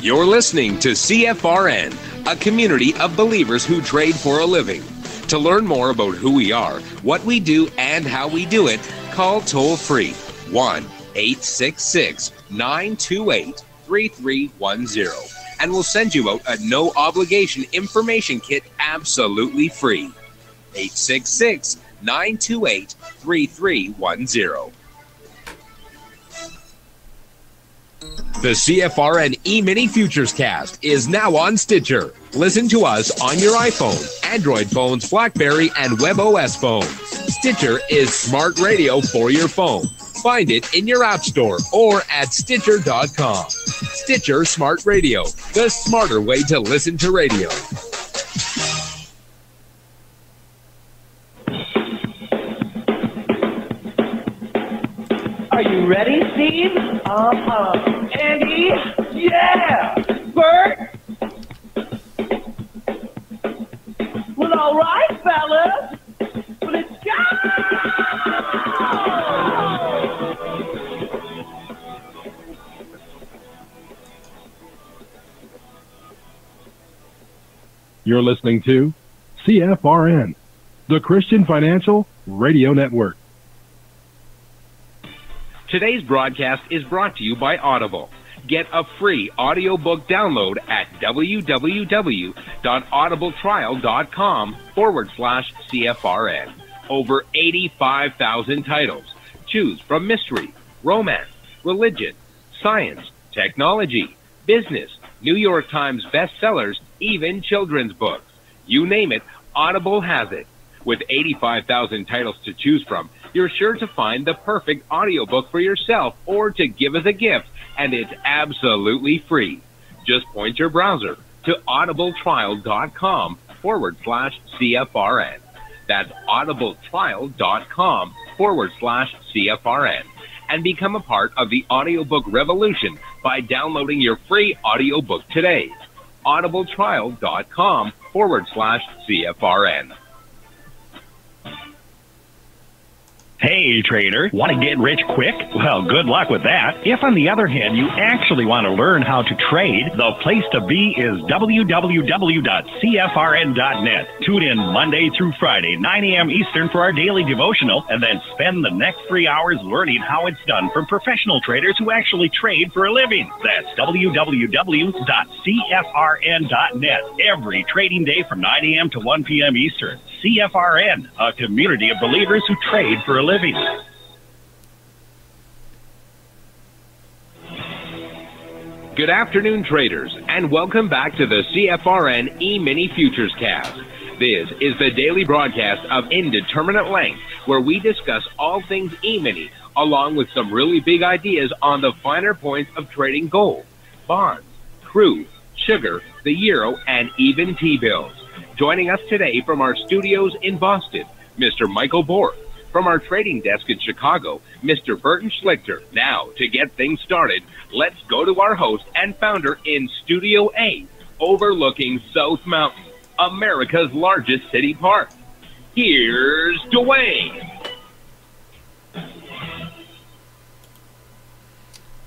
You're listening to CFRN, a community of believers who trade for a living. To learn more about who we are, what we do, and how we do it, call toll-free 1-866-928-3310, and we'll send you out a no-obligation information kit absolutely free. 866-928-3310. The CFRN Emini Futures Cast is now on Stitcher. Listen to us on your iPhone, Android phones, BlackBerry, and WebOS phones. Stitcher is smart radio for your phone. Find it in your app store or at Stitcher.com. Stitcher Smart Radio, the smarter way to listen to radio. Are you ready, Steve? Andy? Yeah! Bert? Well, all right, fellas. Let's go! You're listening to CFRN, the Christian Financial Radio Network. Today's broadcast is brought to you by Audible. Get a free audiobook download at www.audibletrial.com/CFRN. Over 85,000 titles. Choose from mystery, romance, religion, science, technology, business, New York Times bestsellers, even children's books. You name it, Audible has it. With 85,000 titles to choose from, you're sure to find the perfect audiobook for yourself or to give as a gift, and it's absolutely free. Just point your browser to audibletrial.com/CFRN. That's audibletrial.com/CFRN. And become a part of the audiobook revolution by downloading your free audiobook today. audibletrial.com/CFRN. Hey, trader, want to get rich quick? Well, good luck with that. If, on the other hand, you actually want to learn how to trade, the place to be is www.cfrn.net. Tune in Monday through Friday, 9 a.m. Eastern for our daily devotional, and then spend the next 3 hours learning how it's done from professional traders who actually trade for a living. That's www.cfrn.net. Every trading day from 9 a.m. to 1 p.m. Eastern. CFRN, a community of believers who trade for a living. Good afternoon, traders, and welcome back to the CFRN Emini Futures Cast. This is the daily broadcast of Indeterminate Length, where we discuss all things Emini, along with some really big ideas on the finer points of trading gold, bonds, crude, sugar, the euro, and even T-bills. Joining us today from our studios in Boston, Mr. Michael Bork. From our trading desk in Chicago, Mr. Burton Schlichter. Now, to get things started, let's go to our host and founder in Studio A, overlooking South Mountain, America's largest city park. Here's Dwayne.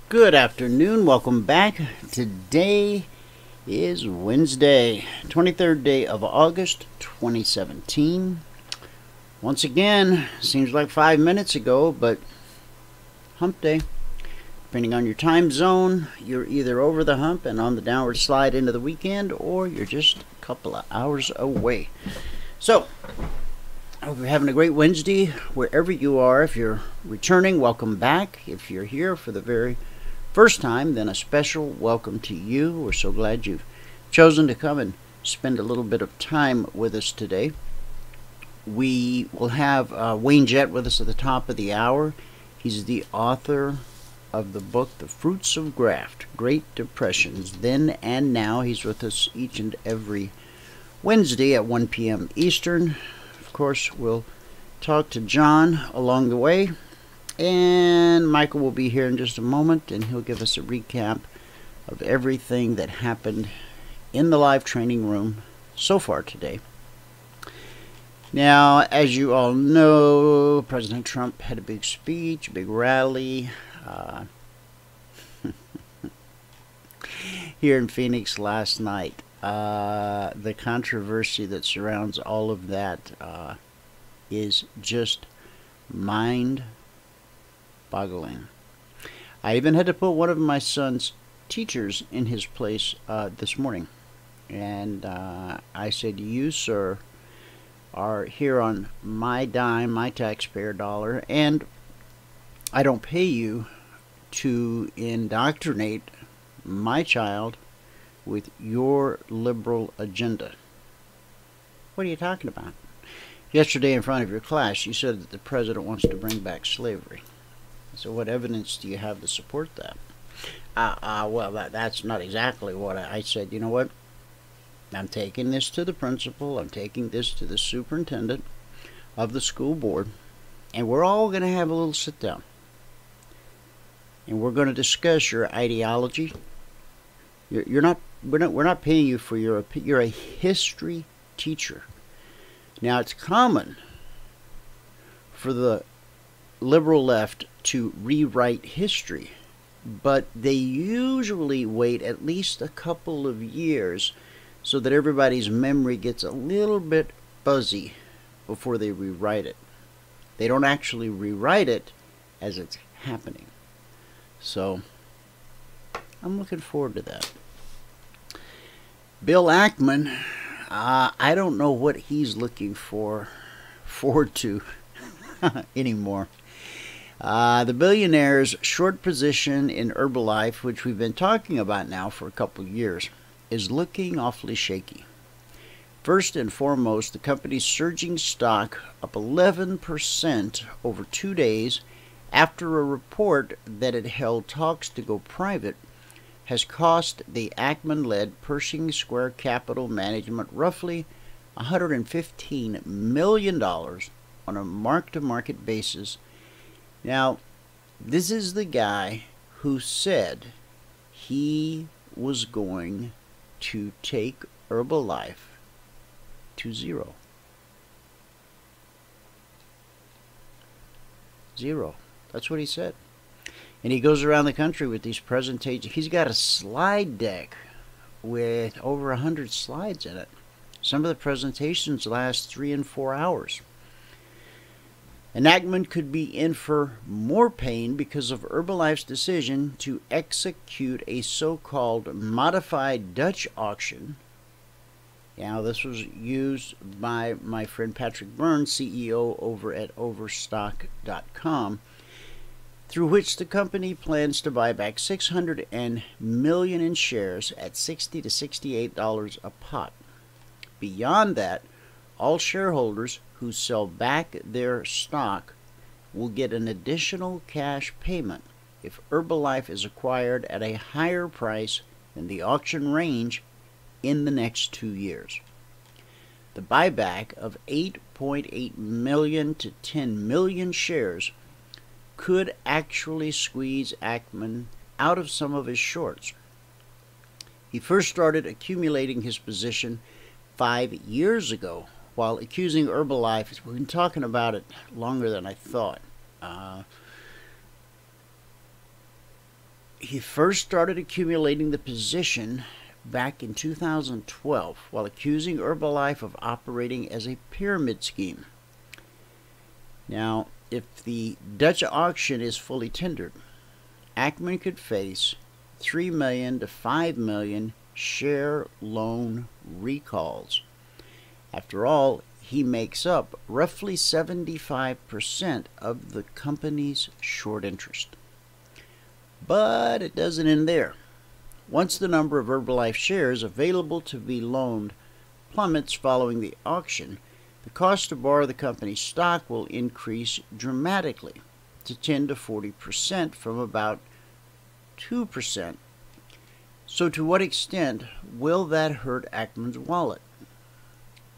Good afternoon. Welcome back. Today is Wednesday, 23rd day of August, 2017. Once again, seems like 5 minutes ago, but hump day. Depending on your time zone, you're either over the hump and on the downward slide into the weekend, or you're just a couple of hours away. So, I hope you're having a great Wednesday wherever you are. If you're returning, welcome back. If you're here for the very first time, then a special welcome to you. We're so glad you've chosen to come and spend a little bit of time with us today. We will have Wayne Jett with us at the top of the hour. He's the author of the book, The Fruits of Graft, Great Depressions, Then and Now. He's with us each and every Wednesday at 1 p.m. Eastern. Of course, we'll talk to John along the way. And Michael will be here in just a moment, and he'll give us a recap of everything that happened in the live training room so far today. Now, as you all know, President Trump had a big speech, a big rally. here in Phoenix last night. The controversy that surrounds all of that is just mind-boggling. I even had to put one of my son's teachers in his place this morning. And I said, you, sir, are here on my dime, my taxpayer dollar, and I don't pay you to indoctrinate my child with your liberal agenda. What are you talking about? Yesterday in front of your class, you said that the president wants to bring back slavery. So what evidence do you have to support that? Well, that's not exactly what I said. You know what? I'm taking this to the principal. I'm taking this to the superintendent of the school board. And we're all going to have a little sit down. And we're going to discuss your ideology. We're not paying you for your opinion. You're a history teacher. Now, it's common for the liberal left to rewrite history, but they usually wait at least a couple of years so that everybody's memory gets a little bit fuzzy before they rewrite it. They don't actually rewrite it as it's happening. So, I'm looking forward to that. Bill Ackman, I don't know what he's looking forward to anymore. The billionaire's short position in Herbalife, which we've been talking about now for a couple of years, is looking awfully shaky. First and foremost, the company's surging stock up 11% over 2 days after a report that it held talks to go private has cost the Ackman-led Pershing Square Capital Management roughly $115 million on a mark-to-market basis. Now, this is the guy who said he was going to take Herbalife to zero. Zero. That's what he said. And he goes around the country with these presentations. He's got a slide deck with over 100 slides in it. Some of the presentations last 3 and 4 hours. And Ackman could be in for more pain because of Herbalife's decision to execute a so-called modified Dutch auction. Now, this was used by my friend Patrick Burns, CEO over at Overstock.com, through which the company plans to buy back $600 million in shares at $60 to $68 a pot. Beyond that, all shareholders who sell back their stock will get an additional cash payment if Herbalife is acquired at a higher price than the auction range in the next 2 years. The buyback of 8.8 million to 10 million shares could actually squeeze Ackman out of some of his shorts. He first started accumulating his position 5 years ago while accusing Herbalife. We've been talking about it longer than I thought. He first started accumulating the position back in 2012 while accusing Herbalife of operating as a pyramid scheme. Now, if the Dutch auction is fully tendered, Ackman could face 3 million to 5 million share loan recalls. After all, he makes up roughly 75% of the company's short interest. But it doesn't end there. Once the number of Herbalife shares available to be loaned plummets following the auction, the cost to borrow the company's stock will increase dramatically to 10 to 40% from about 2%. So to what extent will that hurt Ackman's wallet?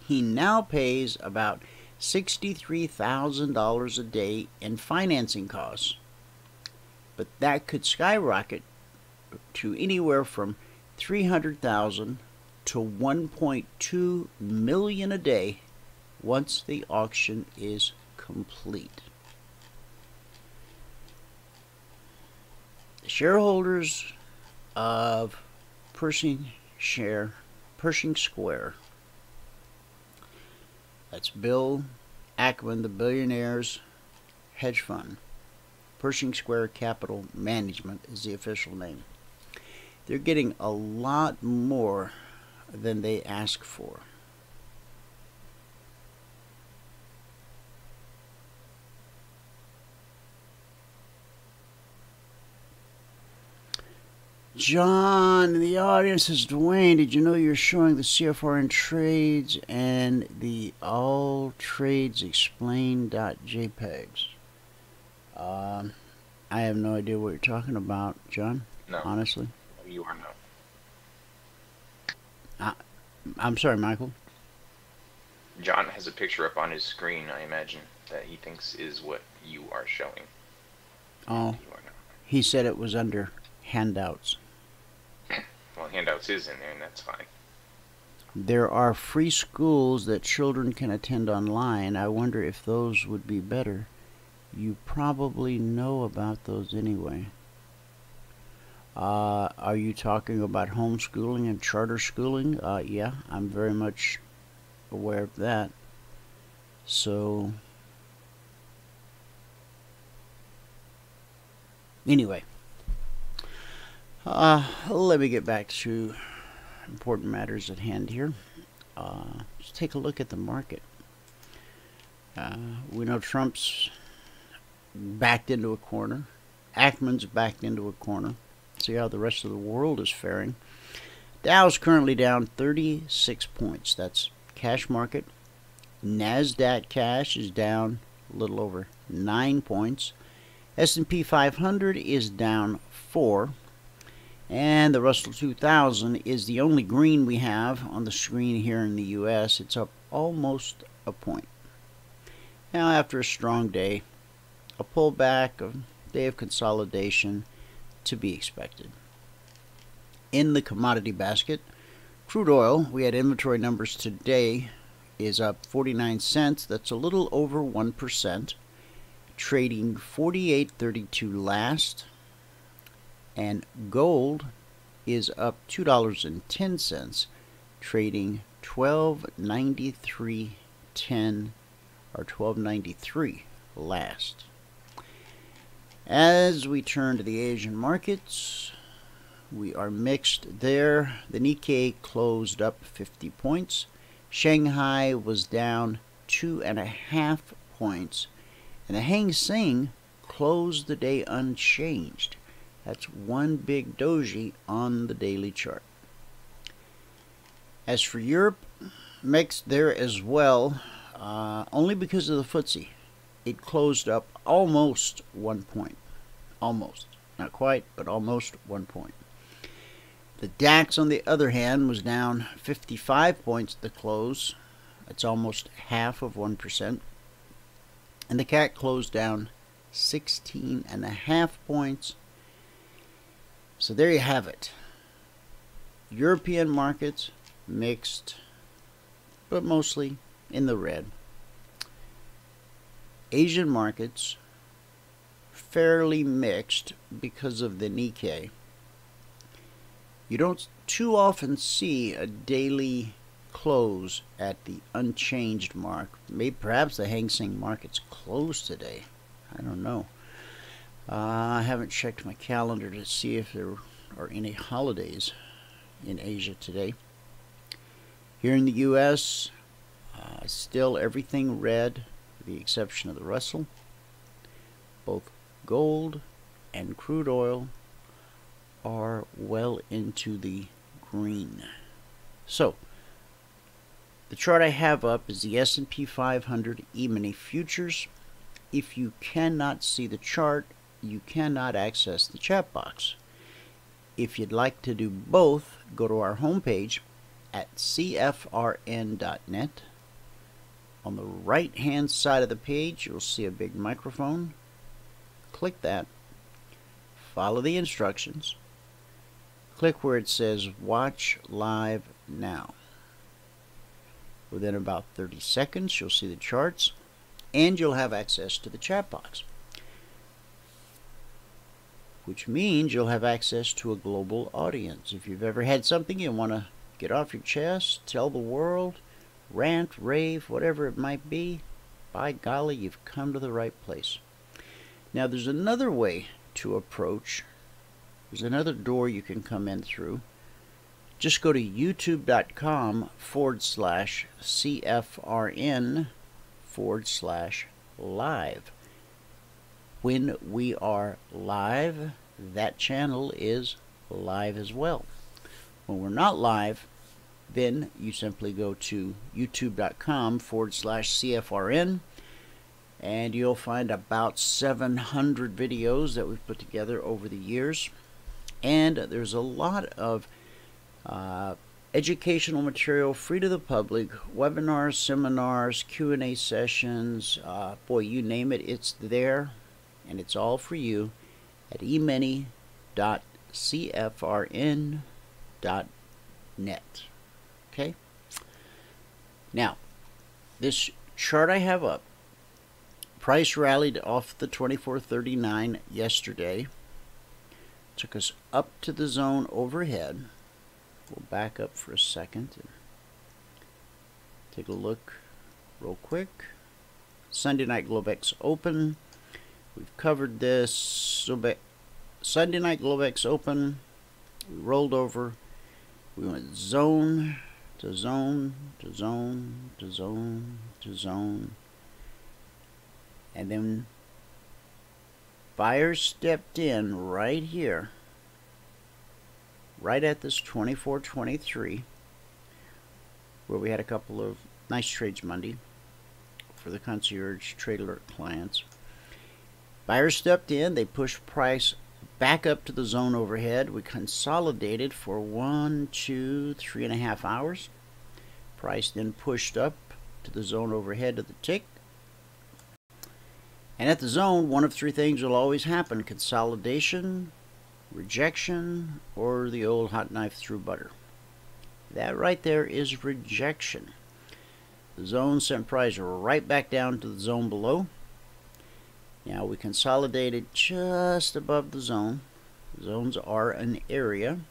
He now pays about $63,000 a day in financing costs, but that could skyrocket to anywhere from $300,000 to $1.2 million a day once the auction is complete. The shareholders of Pershing Square. That's Bill Ackman, the billionaire's hedge fund. Pershing Square Capital Management is the official name. They're getting a lot more than they ask for. John in the audience says, Dwayne, did you know you're showing the CFRN trades and the all trades explained.jpegs? I have no idea what you're talking about, John. No. Honestly. You are not. I'm sorry, Michael. John has a picture up on his screen, I imagine, that he thinks is what you are showing. Oh. You are not. He said it was under handouts. Well, handouts is in there, and that's fine. There are free schools that children can attend online. I wonder if those would be better. You probably know about those anyway. Are you talking about homeschooling and charter schooling? Yeah, I'm very much aware of that. So, anyway, let me get back to important matters at hand here. Let's take a look at the market. We know Trump's backed into a corner. Ackman's backed into a corner. See how the rest of the world is faring. Dow's currently down 36 points. That's cash market. NASDAQ cash is down a little over 9 points. S&P 500 is down 4. And the Russell 2000 is the only green we have on the screen here in the U.S. It's up almost a point. Now, after a strong day, a pullback, a day of consolidation to be expected. In the commodity basket, crude oil, we had inventory numbers today, is up 49 cents. That's a little over 1%. Trading 48.32 last. And gold is up $2.10, trading 12.93.10 or 12.93 last. As we turn to the Asian markets, we are mixed there. The Nikkei closed up 50 points. Shanghai was down 2.5 points. And the Hang Seng closed the day unchanged. That's one big doji on the daily chart. As for Europe, mixed there as well, only because of the FTSE. It closed up almost 1 point. Almost. Not quite, but almost 1 point. The DAX, on the other hand, was down 55 points at the close. That's almost half of 1%. And the CAC closed down 16.5 points. So there you have it. European markets mixed, but mostly in the red. Asian markets fairly mixed because of the Nikkei. You don't too often see a daily close at the unchanged mark. Maybe perhaps the Hang Seng market's closed today. I don't know. I haven't checked my calendar to see if there are any holidays in Asia today. Here in the U.S., still everything red, with the exception of the Russell. Both gold and crude oil are well into the green. So, the chart I have up is the S&P 500 Emini Futures. If you cannot see the chart, you cannot access the chat box. If you'd like to do both, go to our homepage at cfrn.net. On the right hand side of the page, you'll see a big microphone. Click that. Follow the instructions. Click where it says Watch Live Now. Within about 30 seconds, you'll see the charts, and you'll have access to the chat box. which means you'll have access to a global audience. If you've ever had something you want to get off your chest, tell the world, rant, rave, whatever it might be, by golly, you've come to the right place. Now, there's another way to approach. There's another door you can come in through. Just go to youtube.com/CFRN/live. When we are live, that channel is live as well. When we're not live, then you simply go to youtube.com/CFRN, and you'll find about 700 videos that we've put together over the years. And there's a lot of educational material free to the public, webinars, seminars, Q&A sessions, boy, you name it, it's there, and it's all for you at emini.cfrn.net. Okay? Now, this chart I have up, price rallied off the 24.39 yesterday, took us up to the zone overhead. We'll back up for a second and take a look real quick. Sunday night Globex open. We've covered this. So Sunday night Globex open. We rolled over. We went zone to zone to zone to zone to zone. And then buyers stepped in right here, right at this 24.23, where we had a couple of nice trades Monday for the Concierge Trade Alert clients. Buyers stepped in, they pushed price back up to the zone overhead. We consolidated for 1, 2, 3.5 hours. Price then pushed up to the zone overhead of the tick. And at the zone, one of three things will always happen: consolidation, rejection, or the old hot knife through butter. That right there is rejection. The zone sent price right back down to the zone below. Now we consolidated just above the zone. Zones are an area.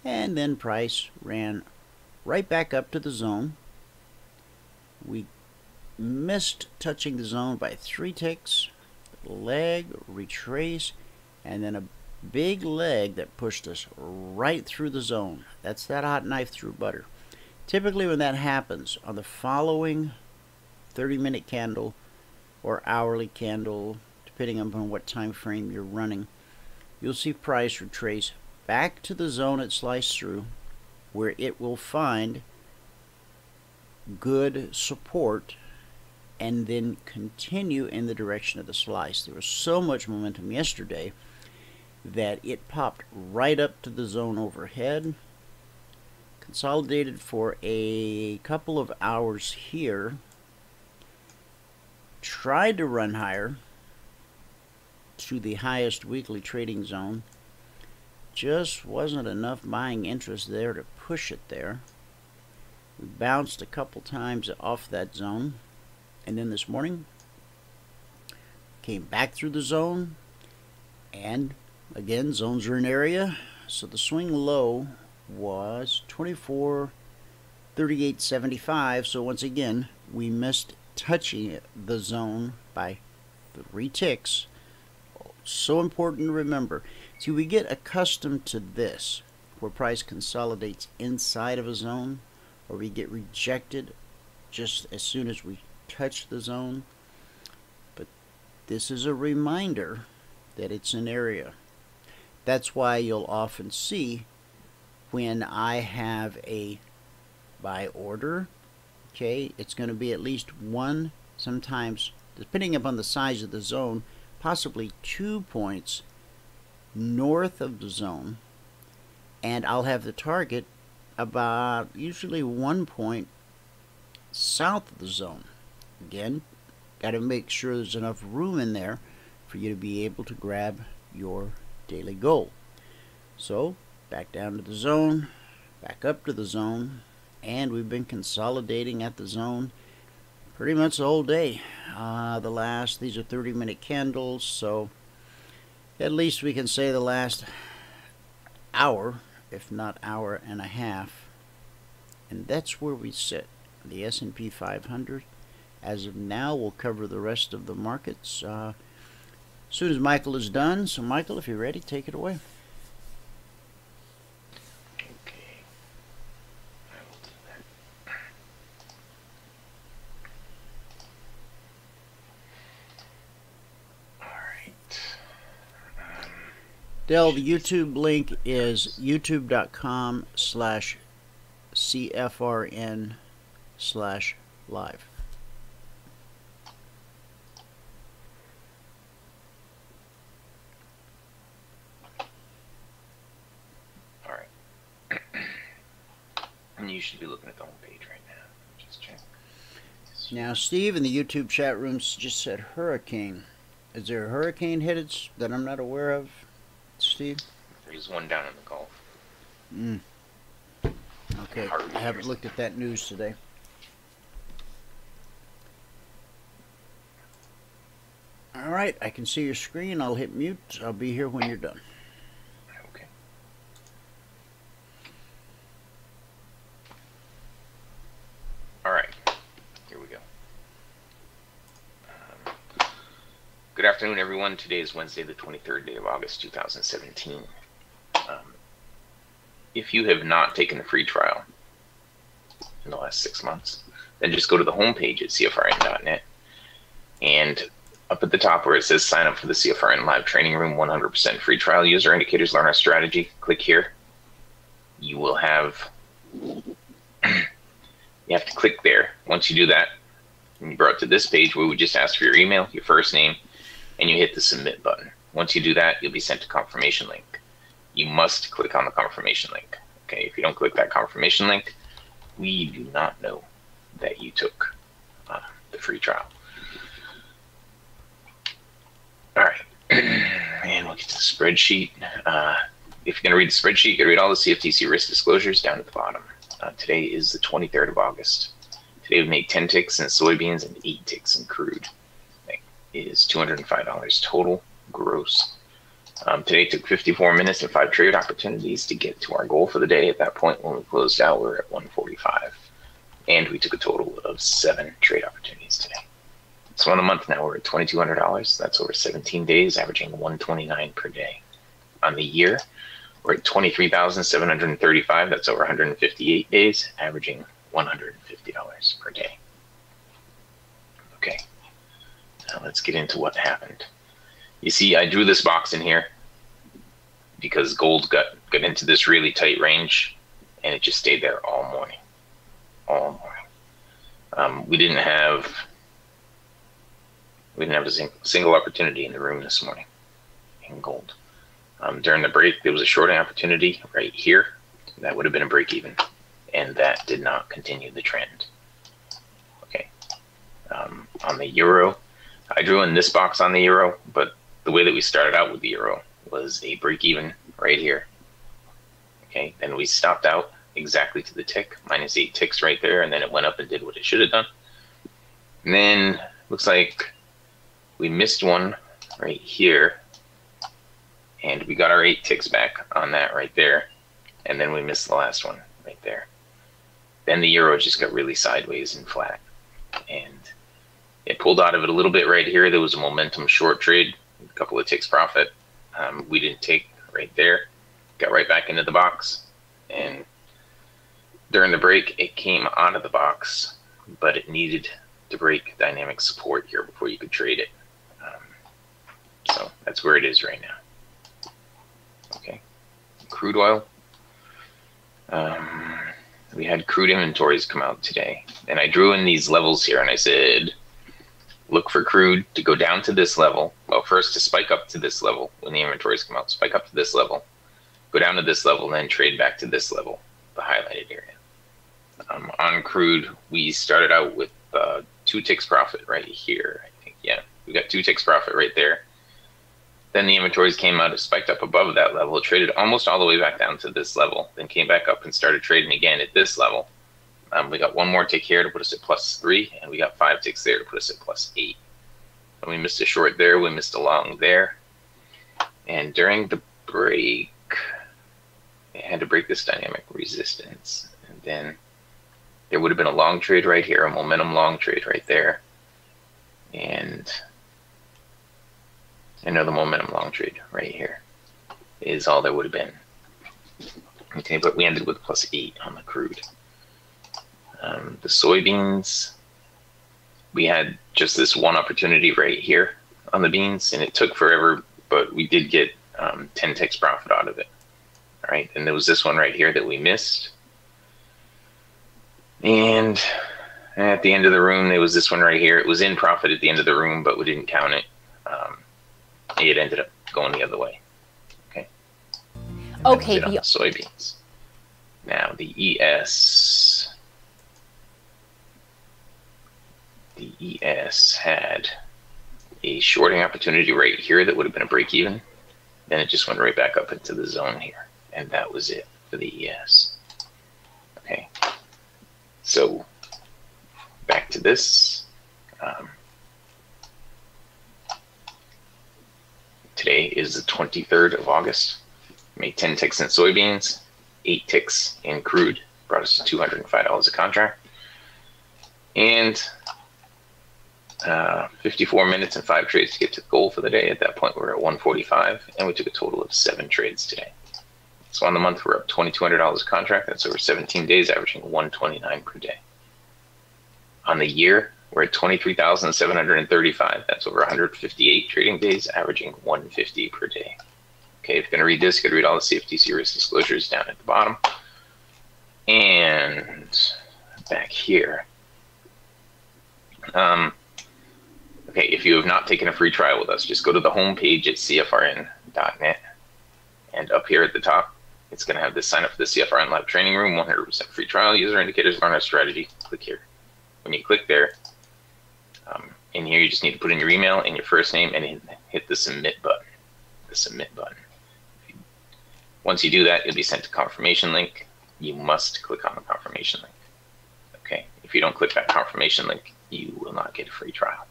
And then price ran right back up to the zone. We missed touching the zone by 3 ticks, leg, retrace, and then a big leg that pushed us right through the zone. That's that hot knife through butter. Typically when that happens on the following 30-minute candle or hourly candle, depending upon what time frame you're running, you'll see price retrace back to the zone it sliced through, where it will find good support and then continue in the direction of the slice. There was so much momentum yesterday that it popped right up to the zone overhead, consolidated for a couple of hours here, tried to run higher to the highest weekly trading zone. Just wasn't enough buying interest there to push it there. We bounced a couple times off that zone, and then this morning came back through the zone, and again, zones are an area, so the swing low was 24.3875. So once again, we missed touching the zone by 3 ticks. So important to remember. See, we get accustomed to this, where price consolidates inside of a zone, or we get rejected just as soon as we touch the zone. But this is a reminder that it's an area. That's why you'll often see when I have a buy order, okay, it's going to be at least one, sometimes depending upon the size of the zone, possibly 2 points north of the zone, and I'll have the target about usually 1 point south of the zone. Again, got to make sure there's enough room in there for you to be able to grab your daily goal. So back down to the zone, back up to the zone, and we've been consolidating at the zone pretty much the whole day. These are 30-minute candles, so at least we can say the last hour, if not hour and a half, and that's where we sit. The S&P 500. As of now, we'll cover the rest of the markets as soon as Michael is done. So, Michael, if you're ready, take it away. Okay. I will do that. Alright. Dell, the YouTube link is youtube.com/CFRN/live. Alright. And you should be looking at the home page right now. Just check. Now, Steve in the YouTube chat rooms just said hurricane. Is there a hurricane headed that I'm not aware of, Steve? There's one down in the Gulf. Okay, I haven't looked at that news today. All right, I can see your screen. I'll hit mute. I'll be here when you're done. Okay. All right. Here we go. Good afternoon, everyone. Today is Wednesday, the 23rd day of August, 2017. If you have not taken the free trial in the last 6 months, then just go to the homepage at CFRN.net, and up at the top where it says sign up for the CFRN Live Training Room 100% free trial, user indicators, learn our strategy, click here. You will have, you have to click there. Once you do that, and you're brought to this page where we just ask for your email, your first name, and you hit the submit button. Once you do that, you'll be sent a confirmation link. You must click on the confirmation link. Okay, if you don't click that confirmation link, we do not know that you took the free trial. All right, and we'll get to the spreadsheet. If you're going to read the spreadsheet, you got to read all the CFTC risk disclosures down at the bottom. Today is the 23rd of August. Today we made 10 ticks in soybeans and 8 ticks in crude. It is $205 total gross. Today took 54 minutes and 5 trade opportunities to get to our goal for the day. At that point, when we closed out, we were at 145, and we took a total of 7 trade opportunities today. So on a month now, we're at $2,200. That's over 17 days, averaging $129 per day. On the year, we're at $23,735. That's over 158 days, averaging $150 per day. Okay. Now let's get into what happened. You see, I drew this box in here because gold got into this really tight range, and it just stayed there all morning. All morning. We didn't have a single opportunity in the room this morning in gold. During the break, there was a shorting opportunity right here. That would have been a break even, and that did not continue the trend. Okay. On the euro, I drew in this box on the euro, but the way that we started out with the euro was a break even right here. Okay, then we stopped out exactly to the tick, -8 ticks right there, and then it went up and did what it should have done. And then looks like we missed one right here, and we got our 8 ticks back on that right there, and then we missed the last one right there. Then the euro just got really sideways and flat, and it pulled out of it a little bit right here. There was a momentum short trade, a couple of ticks profit. We didn't take right there, got right back into the box, and during the break it came out of the box, but it needed to break dynamic support here before you could trade it. So that's where it is right now. Okay, crude oil. We had crude inventories come out today, and I drew in these levels here, and I said, look for crude to go down to this level. Well, first to spike up to this level when the inventories come out, spike up to this level, go down to this level, and then trade back to this level, the highlighted area. On crude, we started out with 2 ticks profit right here, I think. Yeah, we got 2 ticks profit right there. Then the inventories came out, it spiked up above that level, it traded almost all the way back down to this level, then came back up and started trading again at this level. We got 1 more tick here to put us at +3, and we got 5 ticks there to put us at +8. And we missed a short there, we missed a long there, And during the break, it had to break this dynamic resistance. And then there would have been a long trade right here, a momentum long trade right there. And another momentum long trade right here is all there would have been. Okay, but we ended with +8 on the crude. The soybeans, we had just this one opportunity right here on the beans, and it took forever, but we did get 10 ticks profit out of it. All right, and there was this one right here that we missed. And at the end of the room, there was this one right here. It was in profit at the end of the room, but we didn't count it. It ended up going the other way. Okay. Okay. On the soybeans. Now the ES. The ES had a shorting opportunity right here that would have been a break even. Then it just went right back up into the zone here. And that was it for the ES. Okay. So back to this. Today is the 23rd of August. Made 10 ticks in soybeans, 8 ticks in crude. Brought us to $205 a contract. And 54 minutes and 5 trades to get to the goal for the day. At that point, we were at 145, and we took a total of 7 trades today. So on the month, we're up $2,200 a contract. That's over 17 days, averaging $129 per day. On the year, we're at 23,735. That's over 158 trading days, averaging $150 per day. Okay, if you're going to read this, you got to read all the CFTC risk disclosures down at the bottom. And back here. Okay, if you have not taken a free trial with us, just go to the home page at cfrn.net. And up here at the top, it's going to have this sign up for the CFRN Live Training Room, 100% free trial, user indicators, learn our strategy. Click here. When you click there, in here you just need to put in your email and your first name and hit the submit button. The submit button. Once you do that, you'll be sent a confirmation link. You must click on the confirmation link. Okay. If you don't click that confirmation link, you will not get a free trial.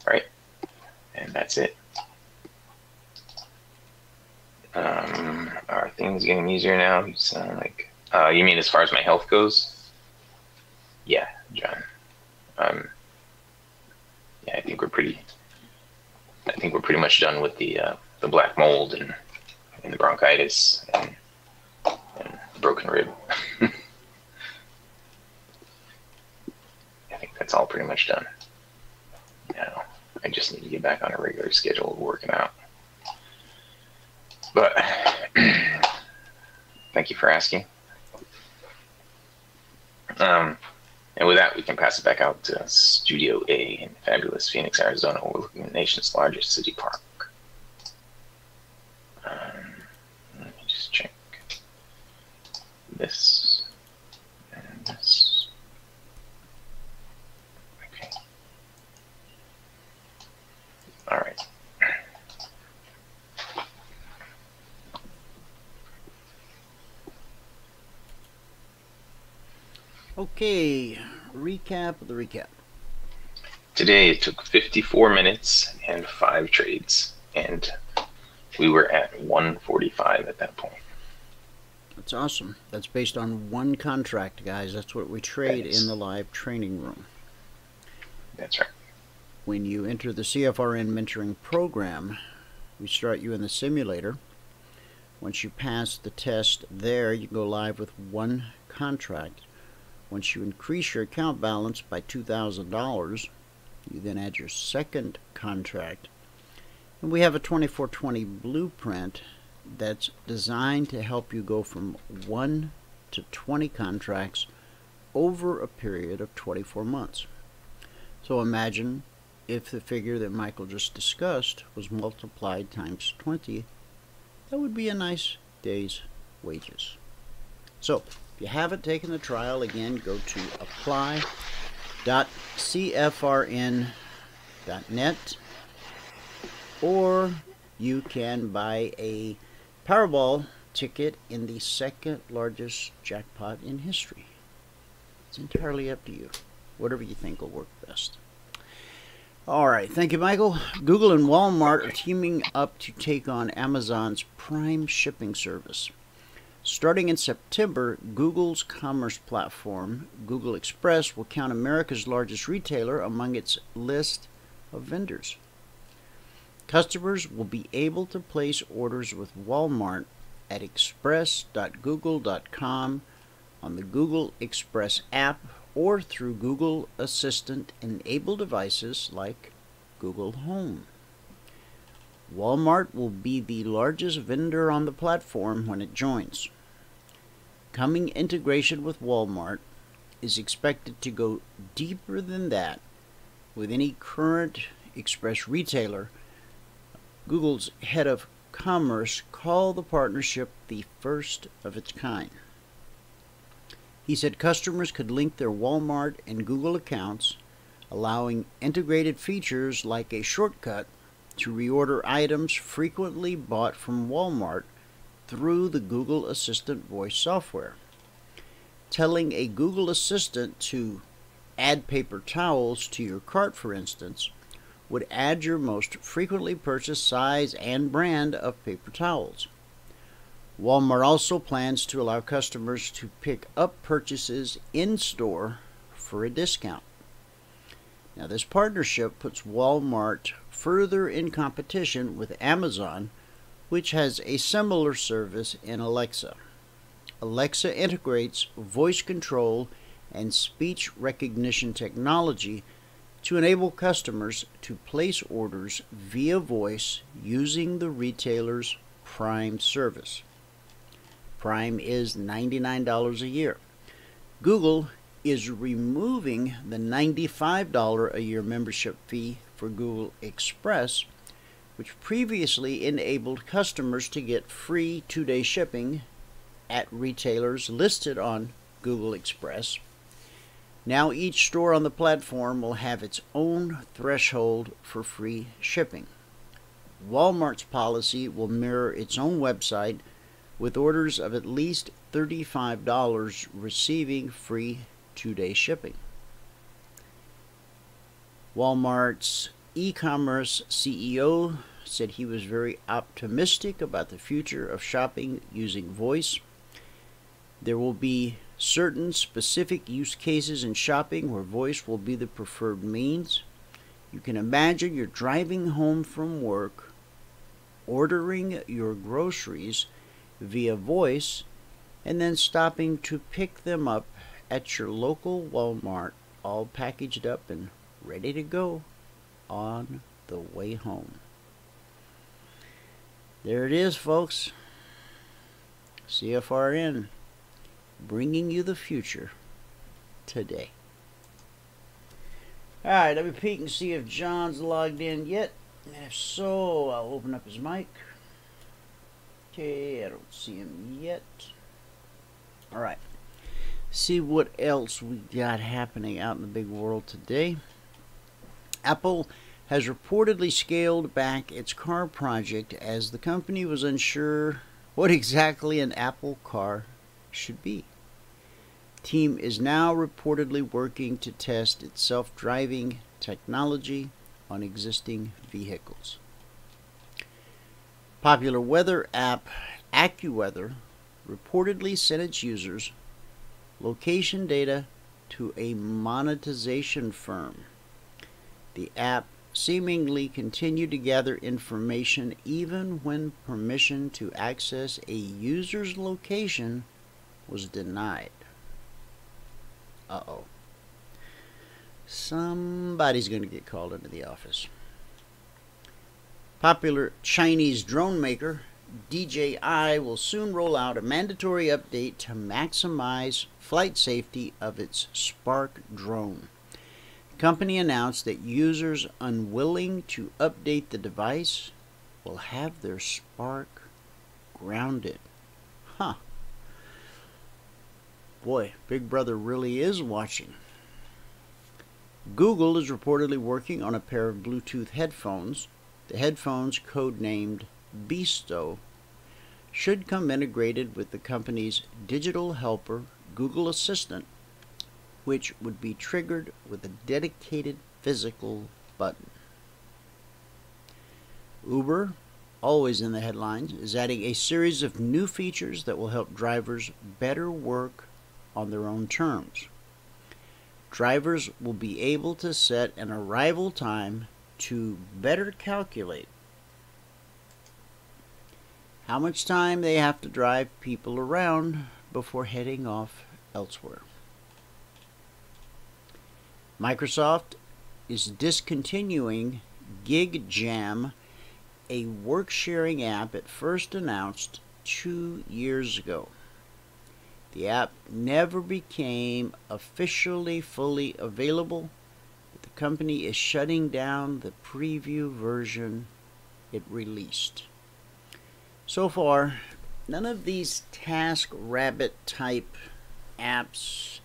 All right. And that's it. Are things getting easier now? You sound like you mean as far as my health goes? Yeah, John. Yeah, I think we're pretty much done with the black mold and the bronchitis and the broken rib. I think that's all pretty much done. Now I just need to get back on a regular schedule of working out. But thank you for asking. And with that, we can pass it back out to Studio A in fabulous Phoenix, Arizona, overlooking the nation's largest city park. Let me just check this and this. Okay. All right. Okay, recap of the recap. Today it took 54 minutes and 5 trades, and we were at 145 at that point. That's awesome. That's based on one contract, guys. That's what we trade in the live training room. That's right. When you enter the CFRN mentoring program, we start you in the simulator. Once you pass the test there, you go live with one contract. Once you increase your account balance by $2,000, you then add your second contract. And we have a 2420 blueprint that's designed to help you go from 1 to 20 contracts over a period of 24 months. So imagine if the figure that Michael just discussed was multiplied times 20, that would be a nice day's wages. So if you haven't taken the trial, again, go to apply.cfrn.net, or you can buy a Powerball ticket in the second largest jackpot in history. It's entirely up to you. Whatever you think will work best. All right, thank you, Michael. Google and Walmart are teaming up to take on Amazon's Prime shipping service. Starting in September, Google's commerce platform, Google Express, will count America's largest retailer among its list of vendors. Customers will be able to place orders with Walmart at express.google.com, on the Google Express app, or through Google Assistant-enabled devices like Google Home. Walmart will be the largest vendor on the platform when it joins. Coming integration with Walmart is expected to go deeper than that with any current Express retailer. Google's head of commerce called the partnership the first of its kind. He said customers could link their Walmart and Google accounts, allowing integrated features like a shortcut to reorder items frequently bought from Walmart through the Google Assistant voice software. Telling a Google Assistant to add paper towels to your cart, for instance, would add your most frequently purchased size and brand of paper towels. Walmart also plans to allow customers to pick up purchases in-store for a discount. Now, this partnership puts Walmart further in competition with Amazon, which has a similar service in Alexa. Alexa integrates voice control and speech recognition technology to enable customers to place orders via voice using the retailer's Prime service. Prime is $99 a year. Google is removing the $95 a year membership fee for Google Express, which previously enabled customers to get free 2-day shipping at retailers listed on Google Express. Now each store on the platform will have its own threshold for free shipping. Walmart's policy will mirror its own website, with orders of at least $35 receiving free 2-day shipping. Walmart's e-commerce CEO said he was very optimistic about the future of shopping using voice. There will be certain specific use cases in shopping where voice will be the preferred means. You can imagine you're driving home from work, ordering your groceries via voice, and then stopping to pick them up at your local Walmart, all packaged up and ready to go on the way home. There it is, folks. CFRN, bringing you the future today. Alright, let me peek and see if John's logged in yet. And if so, I'll open up his mic. Okay, I don't see him yet. Alright. See what else we got happening out in the big world today. Apple has reportedly scaled back its car project as the company was unsure what exactly an Apple car should be. The team is now reportedly working to test its self-driving technology on existing vehicles. Popular weather app AccuWeather reportedly sent its users location data to a monetization firm. The app seemingly continued to gather information even when permission to access a user's location was denied. Uh-oh. Somebody's going to get called into the office. Popular Chinese drone maker DJI will soon roll out a mandatory update to maximize flight safety of its Spark drone. The company announced that users unwilling to update the device will have their Spark grounded. Huh. Boy, Big Brother really is watching. Google is reportedly working on a pair of Bluetooth headphones. The headphones, codenamed Beasto, should come integrated with the company's digital helper, Google Assistant, which would be triggered with a dedicated physical button. Uber, always in the headlines, is adding a series of new features that will help drivers better work on their own terms. Drivers will be able to set an arrival time to better calculate how much time they have to drive people around before heading off elsewhere. Microsoft is discontinuing Gig Jam, a work-sharing app it first announced 2 years ago. The app never became officially fully available, but the company is shutting down the preview version it released. So far, none of these TaskRabbit type apps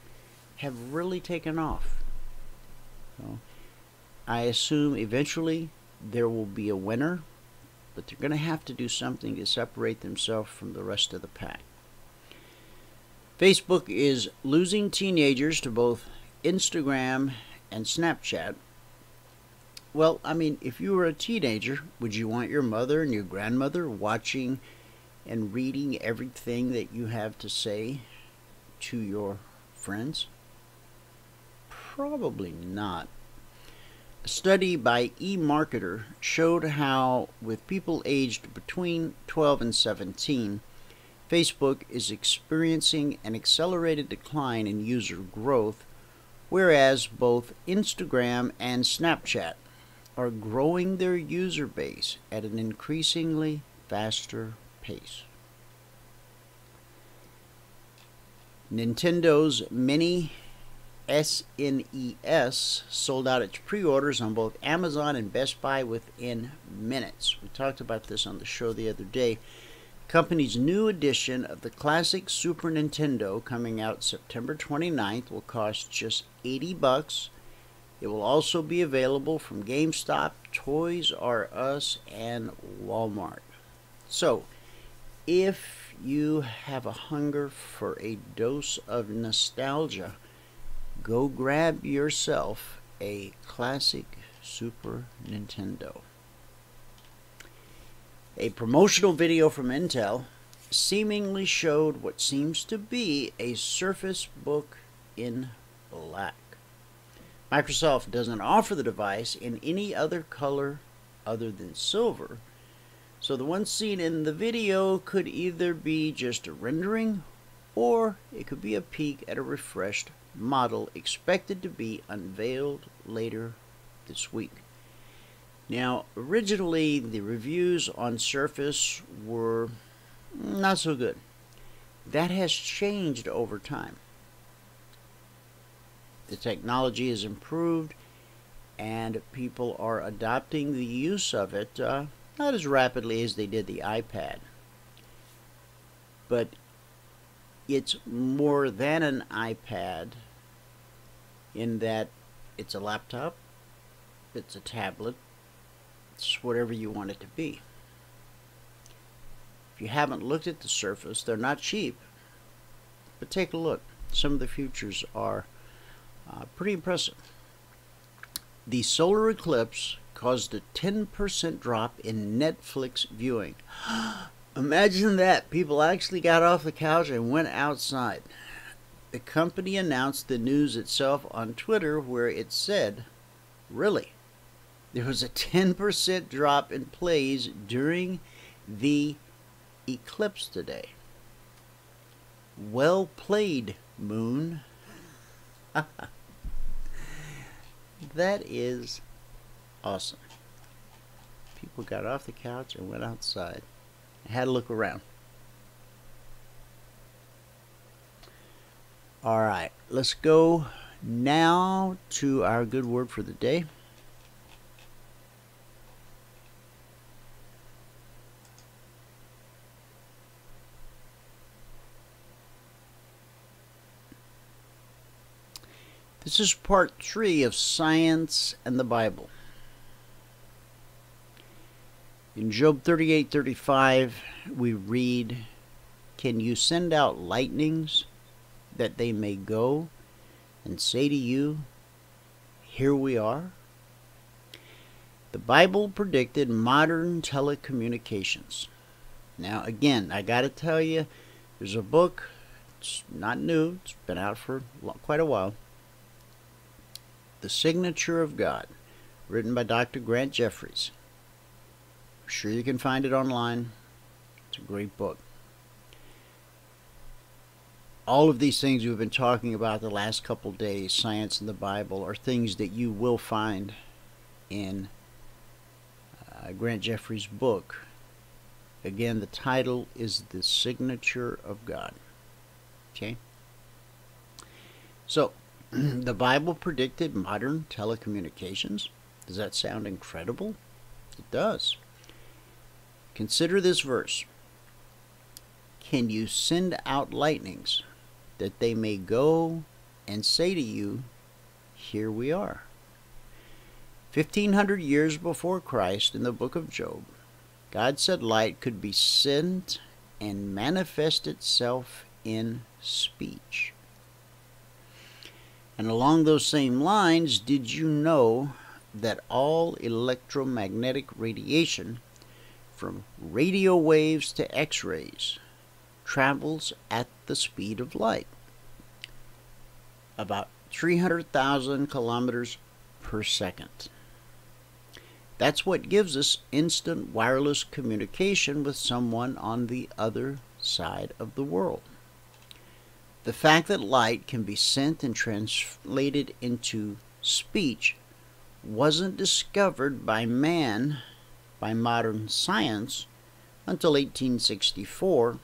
have really taken off. So, I assume eventually there will be a winner, but they're going to have to do something to separate themselves from the rest of the pack. Facebook is losing teenagers to both Instagram and Snapchat. Well, I mean, if you were a teenager, would you want your mother and your grandmother watching and reading everything that you have to say to your friends? Probably not. A study by eMarketer showed how, with people aged between 12 and 17, Facebook is experiencing an accelerated decline in user growth, whereas both Instagram and Snapchat are growing their user base at an increasingly faster pace. Nintendo's Mini SNES sold out its pre-orders on both Amazon and Best Buy within minutes. We talked about this on the show the other day. The company's new edition of the classic Super Nintendo, coming out September 29th, will cost just $80. It will also be available from GameStop, Toys R Us, and Walmart. So, if you have a hunger for a dose of nostalgia, go grab yourself a classic Super Nintendo. A promotional video from Intel seemingly showed what seems to be a Surface Book in black. Microsoft doesn't offer the device in any other color other than silver, so the one seen in the video could either be just a rendering or it could be a peek at a refreshed model expected to be unveiled later this week. Now, originally the reviews on Surface were not so good. That has changed over time. The technology has improved and people are adopting the use of it not as rapidly as they did the iPad. But it's more than an iPad in that it's a laptop, it's a tablet, it's whatever you want it to be. If you haven't looked at the Surface, they're not cheap, but take a look. Some of the features are pretty impressive. The solar eclipse caused a 10% drop in Netflix viewing. Imagine that. People actually got off the couch and went outside. The company announced the news itself on Twitter, where it said, really, there was a 10% drop in plays during the eclipse today. Well played, Moon. That is awesome. People got off the couch and went outside and had a look around. All right, let's go now to our good word for the day. This is part 3 of Science and the Bible. In Job 38:35, we read, "Can you send out lightnings that they may go and say to you, here we are?" The Bible predicted modern telecommunications. Now, again, I got to tell you, there's a book. It's not new. It's been out for quite a while. The Signature of God, written by Dr. Grant Jeffries. I'm sure you can find it online. It's a great book. All of these things we've been talking about the last couple days, science and the Bible, are things that you will find in Grant Jeffries' book. Again, the title is The Signature of God. Okay? So, the Bible predicted modern telecommunications. Does that sound incredible? It does. Consider this verse. Can you send out lightnings, that they may go and say to you, here we are? 1,500 years before Christ, in the book of Job, God said light could be sent and manifest itself in speech. And along those same lines, did you know that all electromagnetic radiation, from radio waves to X-rays, travels at the speed of light? About 300,000 kilometers per second. That's what gives us instant wireless communication with someone on the other side of the world. The fact that light can be sent and translated into speech wasn't discovered by man, by modern science, until 1864,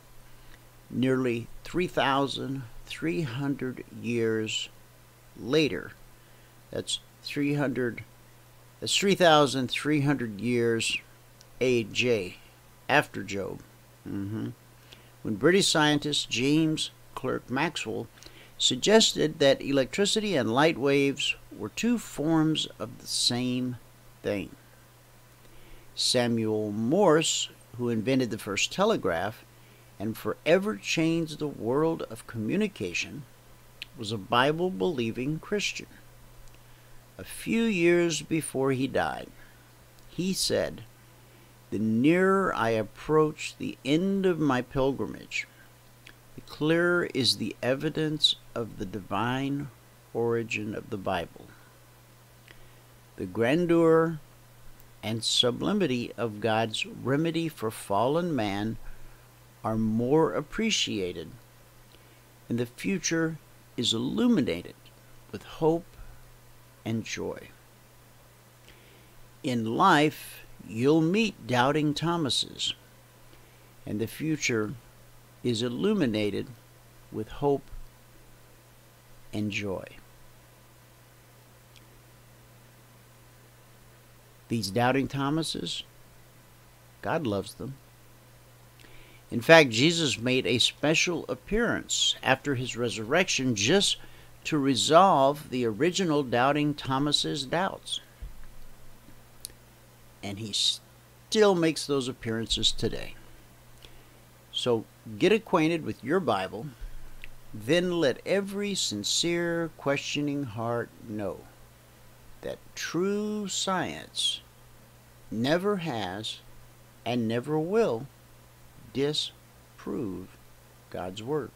nearly 3,300 years later. That's 3,300 years AJ, after Job. When British scientist James Clerk Maxwell suggested that electricity and light waves were two forms of the same thing. Samuel Morse, who invented the first telegraph and forever changed the world of communication, was a Bible-believing Christian. A few years before he died, he said, "The nearer I approach the end of my pilgrimage, the clearer is the evidence of the divine origin of the Bible. The grandeur and sublimity of God's remedy for fallen man are more appreciated, and the future is illuminated with hope and joy. In life, you'll meet doubting Thomases, and the future is illuminated with hope and joy." These doubting Thomases, God loves them. In fact, Jesus made a special appearance after his resurrection just to resolve the original doubting Thomas's doubts. And he still makes those appearances today. So get acquainted with your Bible, then let every sincere, questioning heart know that true science never has and never will disprove God's Word.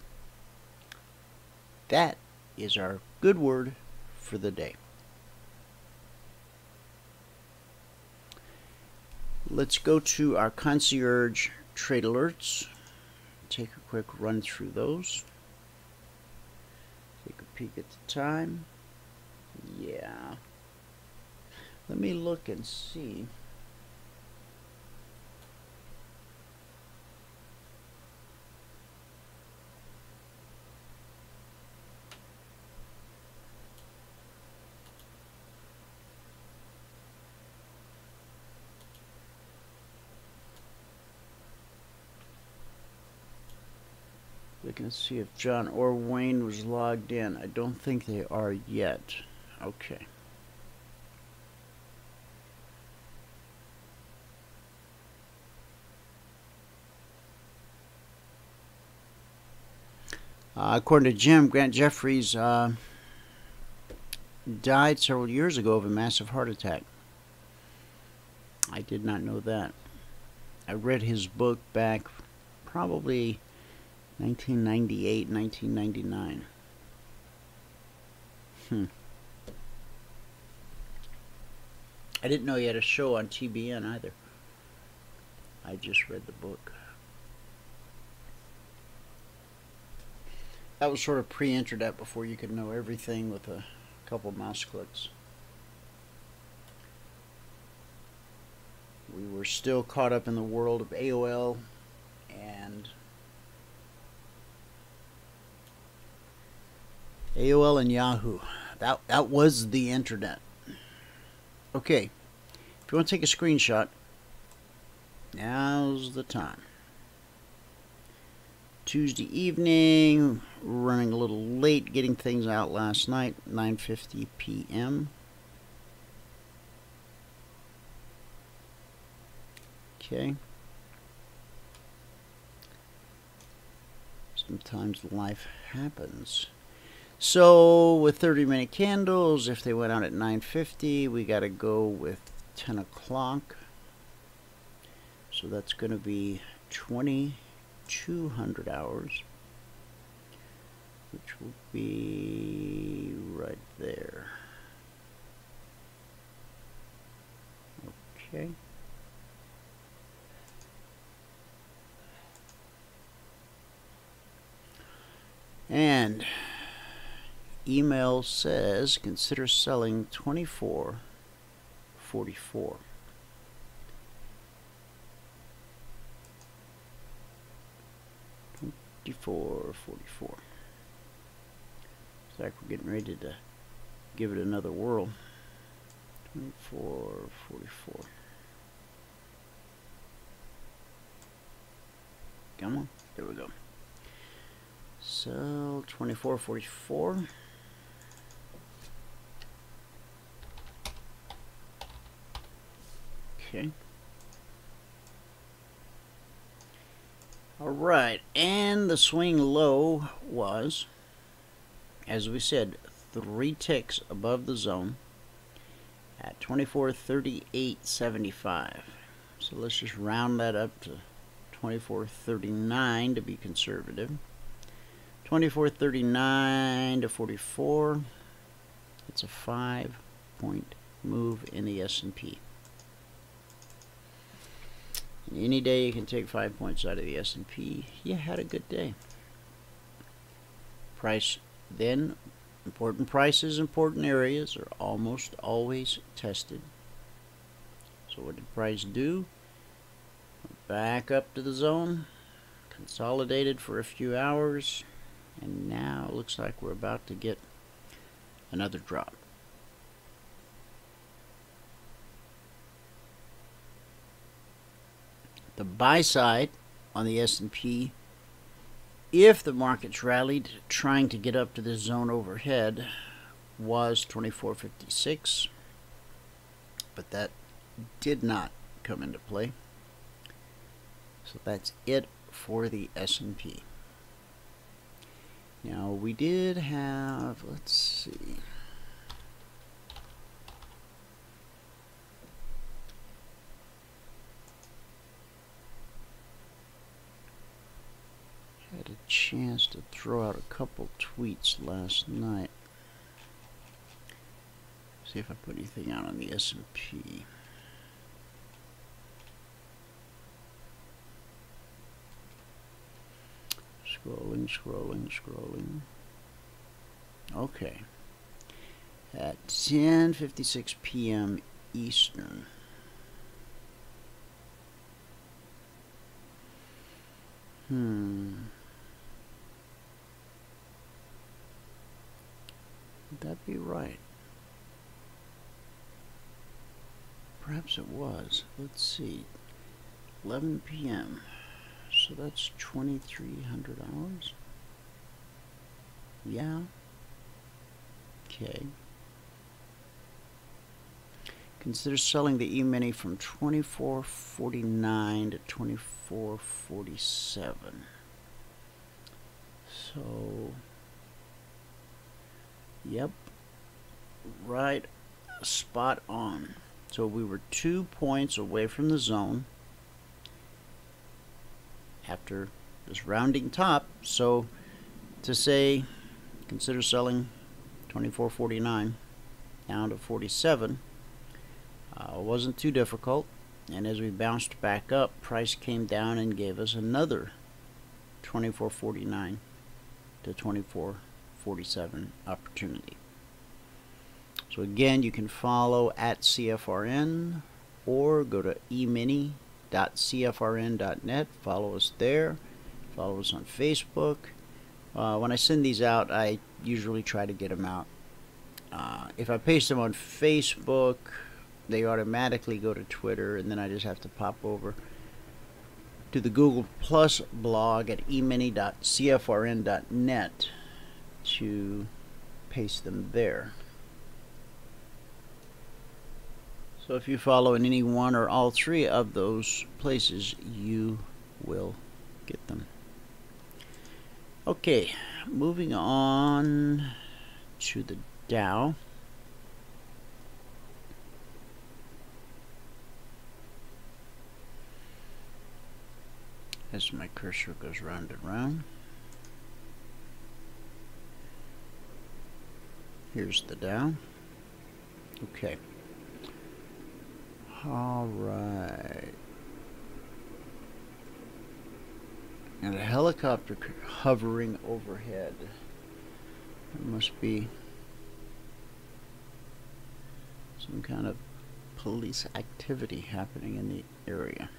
That is our good word for the day. Let's go to our Concierge Trade Alerts. Take a quick run through those. Take a peek at the time. Yeah. Let me look and see. Look and see if John or Wayne was logged in. I don't think they are yet. Okay. According to Jim, Grant Jeffries died several years ago of a massive heart attack. I did not know that. I read his book back probably 1998, 1999. I didn't know he had a show on TBN either. I just read the book. That was sort of pre-internet, before you could know everything with a couple mouse clicks. We were still caught up in the world of AOL and Yahoo. That was the internet. Okay, if you want to take a screenshot, now's the time. Tuesday evening, running a little late, getting things out last night, 9:50 p.m. Okay. Sometimes life happens. So with 30-minute candles, if they went out at 9:50, we got to go with 10 o'clock. So that's going to be 2,200 hours, which will be right there. Okay. And email says consider selling 24.44. $24.44. It's like we're getting ready to give it another whirl. 24.44. Come on, there we go. Sell 24.44. Okay. All right, and the swing low was, as we said, 3 ticks above the zone at 24.3875. So let's just round that up to 24.39 to be conservative. 24.39 to 44. It's a 5-point move in the S&P. Any day you can take 5 points out of the S&P, you had a good day. Price then, important prices, important areas are almost always tested. So what did price do? Back up to the zone, consolidated for a few hours, and now it looks like we're about to get another drop. The buy side on the S&P, if the markets rallied trying to get up to this zone overhead, was 24.56, but that did not come into play. So that's it for the S&P. Now we did have, let's see, had a chance to throw out a couple tweets last night. See if I put anything out on the S&P. Scrolling. Okay. At 10:56 p.m. Eastern. Would that be right? Perhaps it was. Let's see. 11 p.m. So that's 2,300 hours. Yeah. Okay. Consider selling the E-mini from 24.49 to 24.47. So, yep, right, spot on. So we were 2 points away from the zone after this rounding top. So to say, consider selling 24.49 down to 47 wasn't too difficult. And as we bounced back up, price came down and gave us another 24.49 to 24.47 opportunity. So again, you can follow at CFRN or go to emini.cfrn.net. Follow us there. Follow us on Facebook. When I send these out, I usually try to get them out. If I paste them on Facebook, they automatically go to Twitter, and then I just have to pop over to the Google Plus blog at emini.cfrn.net to paste them there. So if you follow in any one or all three of those places, you will get them. Okay, moving on to the Dow. As my cursor goes round and round. Here's the Dow. Okay. All right. And a helicopter hovering overhead. There must be some kind of police activity happening in the area.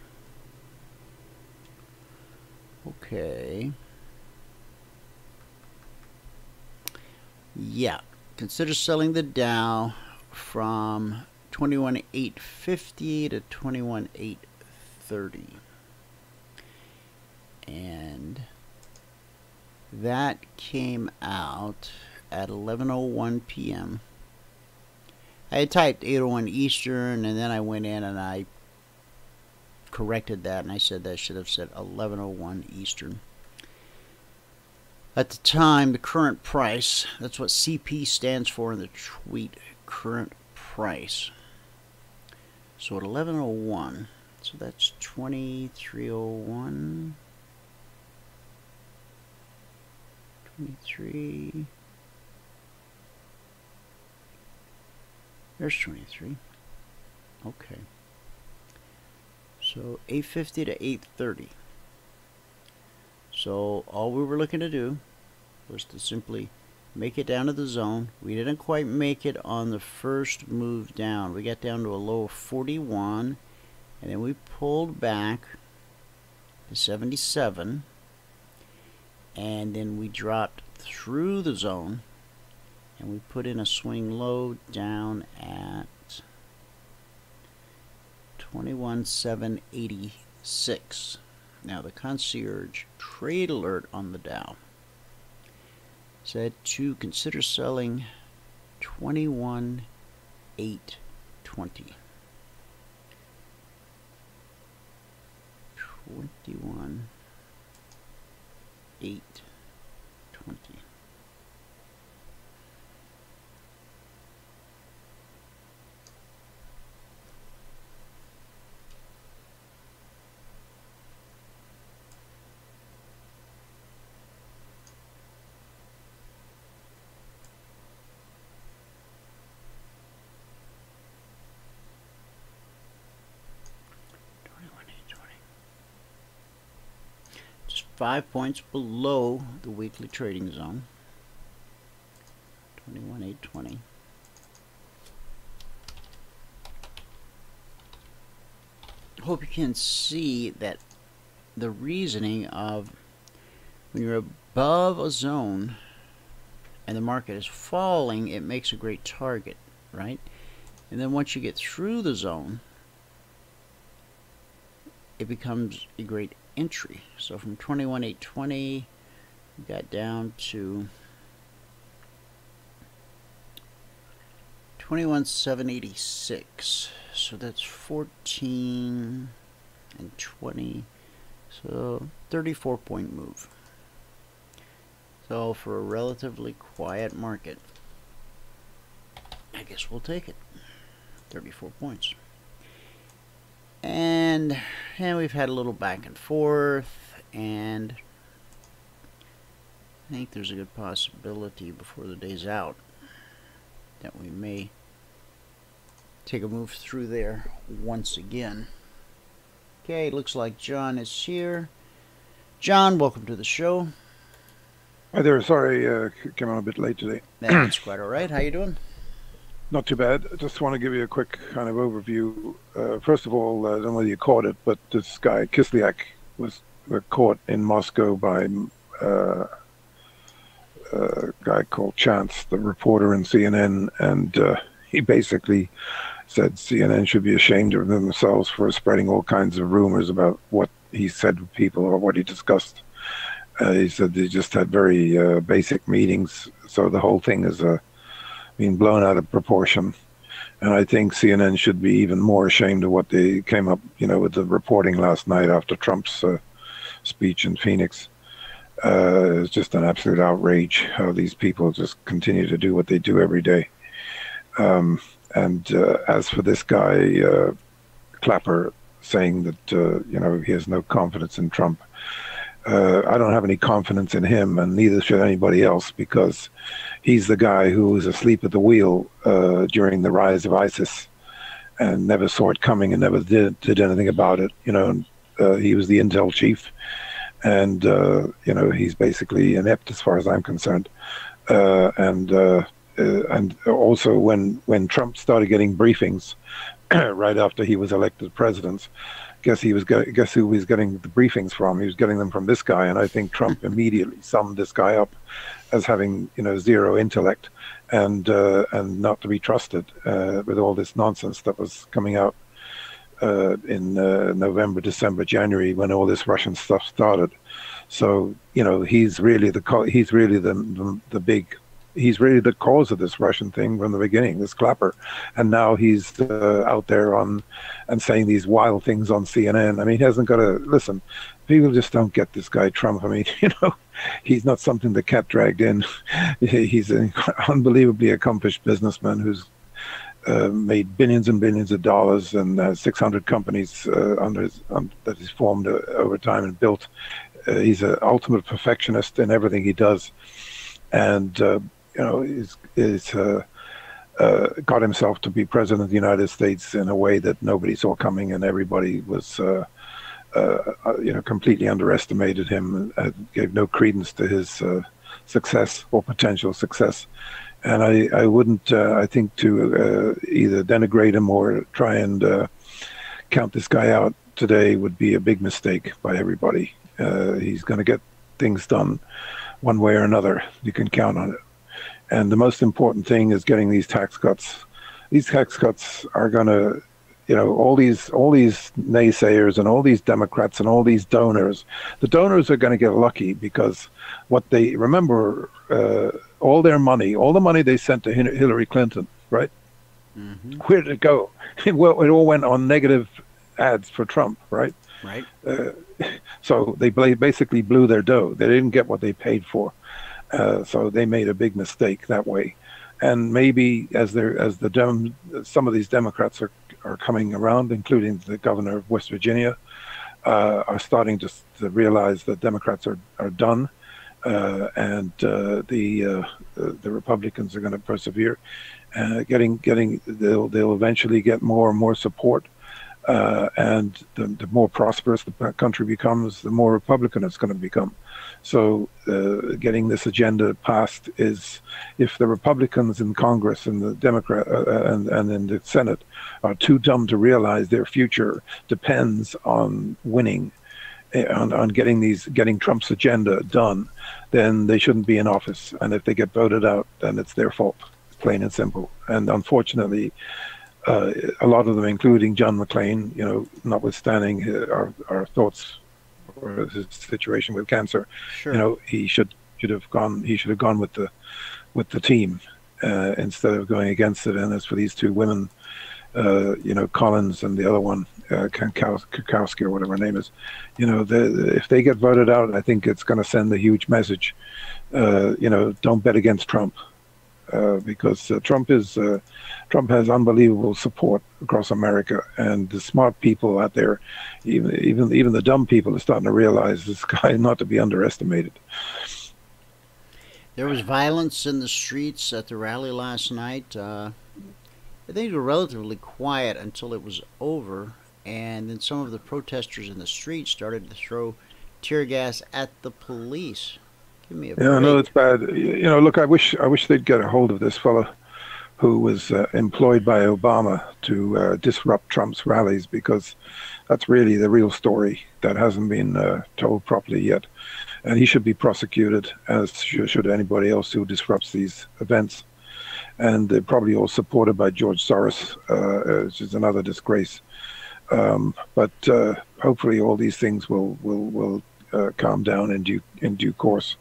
Okay. Yeah. Consider selling the Dow from 21,850 to 21,830. And that came out at 11:01 p.m. I had typed 8:01 Eastern, and then I went in and I corrected that, and I said that should have said 11:01 Eastern. At the time, the current price, that's what CP stands for in the tweet, current price. So at 11:01, so that's 23:01, 23, there's 23, okay. So 850 to 830. So all we were looking to do was to simply make it down to the zone. We didn't quite make it on the first move down. We got down to a low of 41, and then we pulled back to 77, and then we dropped through the zone, and we put in a swing low down at 21,786. Now the Concierge Trade Alert on the Dow said to consider selling 21,820. 21,820. Just 5 points below the weekly trading zone. 21,820. Hope you can see that the reasoning of when you're above a zone and the market is falling, it makes a great target, right? And then once you get through the zone, it becomes a great entry. So from 21,820, we got down to 21,786. So that's 14 and 20. So 34-point move. So for a relatively quiet market, I guess we'll take it. 34 points. And we've had a little back and forth, and I think there's a good possibility before the day's out that we may take a move through there once again. Okay, looks like John is here. John, welcome to the show. Hi there. Sorry, came on a bit late today. That's quite all right. How you doing? Not too bad. I just want to give you a quick kind of overview. First of all, I don't know whether you caught it, but this guy, Kislyak, was caught in Moscow by a guy called Chance, the reporter in CNN, and he basically said CNN should be ashamed of themselves for spreading all kinds of rumors about what he said to people or what he discussed. He said they just had very basic meetings, so the whole thing is being blown out of proportion. And I think CNN should be even more ashamed of what they came up, with the reporting last night after Trump's speech in Phoenix. It's just an absolute outrage how these people just continue to do what they do every day. And as for this guy, Clapper, saying that, he has no confidence in Trump, I don't have any confidence in him, and neither should anybody else, because he's the guy who was asleep at the wheel during the rise of ISIS and never saw it coming and never did anything about it. He was the intel chief, and, he's basically inept as far as I'm concerned. And also when Trump started getting briefings right after he was elected president, guess who he was getting the briefings from? He was getting them from this guy, and I think Trump immediately summed this guy up as having zero intellect and not to be trusted with all this nonsense that was coming out in November, December, January, when all this Russian stuff started. So he's really the cause of this Russian thing from the beginning, this Clapper. And now he's out there and saying these wild things on CNN. I mean, he hasn't got to listen. People just don't get this guy Trump. I mean, he's not something the cat dragged in. He's an unbelievably accomplished businessman who's made billions and billions of dollars and has 600 companies that he's formed over time and built. He's an ultimate perfectionist in everything he does. And he's got himself to be president of the United States in a way that nobody saw coming, and everybody was, completely underestimated him and gave no credence to his success or potential success. And I wouldn't, I think, to either denigrate him or try and count this guy out today would be a big mistake by everybody. He's going to get things done one way or another. You can count on it. And the most important thing is getting these tax cuts. These tax cuts are going to, all these naysayers and all these Democrats and all these donors, the donors are going to get lucky, because what they remember, all the money they sent to Hillary Clinton, right? Mm-hmm. Where did it go? Well, it all went on negative ads for Trump, right? Right. So they basically blew their dough. They didn't get what they paid for. So they made a big mistake that way. And maybe some of these Democrats are coming around, including the governor of West Virginia, are starting to realize that Democrats are done, and the Republicans are going to persevere. They'll eventually get more and more support. And the more prosperous the country becomes, the more Republican it's going to become. So getting this agenda passed is, if the Republicans in Congress and the Democrat and in the Senate are too dumb to realize their future depends on winning, on getting Trump's agenda done, then they shouldn't be in office. And if they get voted out, then it's their fault, plain and simple. And unfortunately, a lot of them, including John McCain, notwithstanding our thoughts or his situation with cancer, sure. He should have gone with the team instead of going against it. And as for these two women, Collins and the other one, Kukowski or whatever her name is, if they get voted out, I think it's going to send a huge message. Don't bet against Trump. because Trump has unbelievable support across America, and the smart people out there, even the dumb people, are starting to realize this guy is not to be underestimated. There was violence in the streets at the rally last night. Things were relatively quiet until it was over, and then some of the protesters in the street started to throw tear gas at the police. Give me a break. Yeah, I know it's bad. You know, look, I wish they'd get a hold of this fella who was employed by Obama to disrupt Trump's rallies, because that's really the real story that hasn't been told properly yet. And he should be prosecuted, as should anybody else who disrupts these events. And they're probably all supported by George Soros, which is another disgrace. But hopefully all these things will calm down in due course.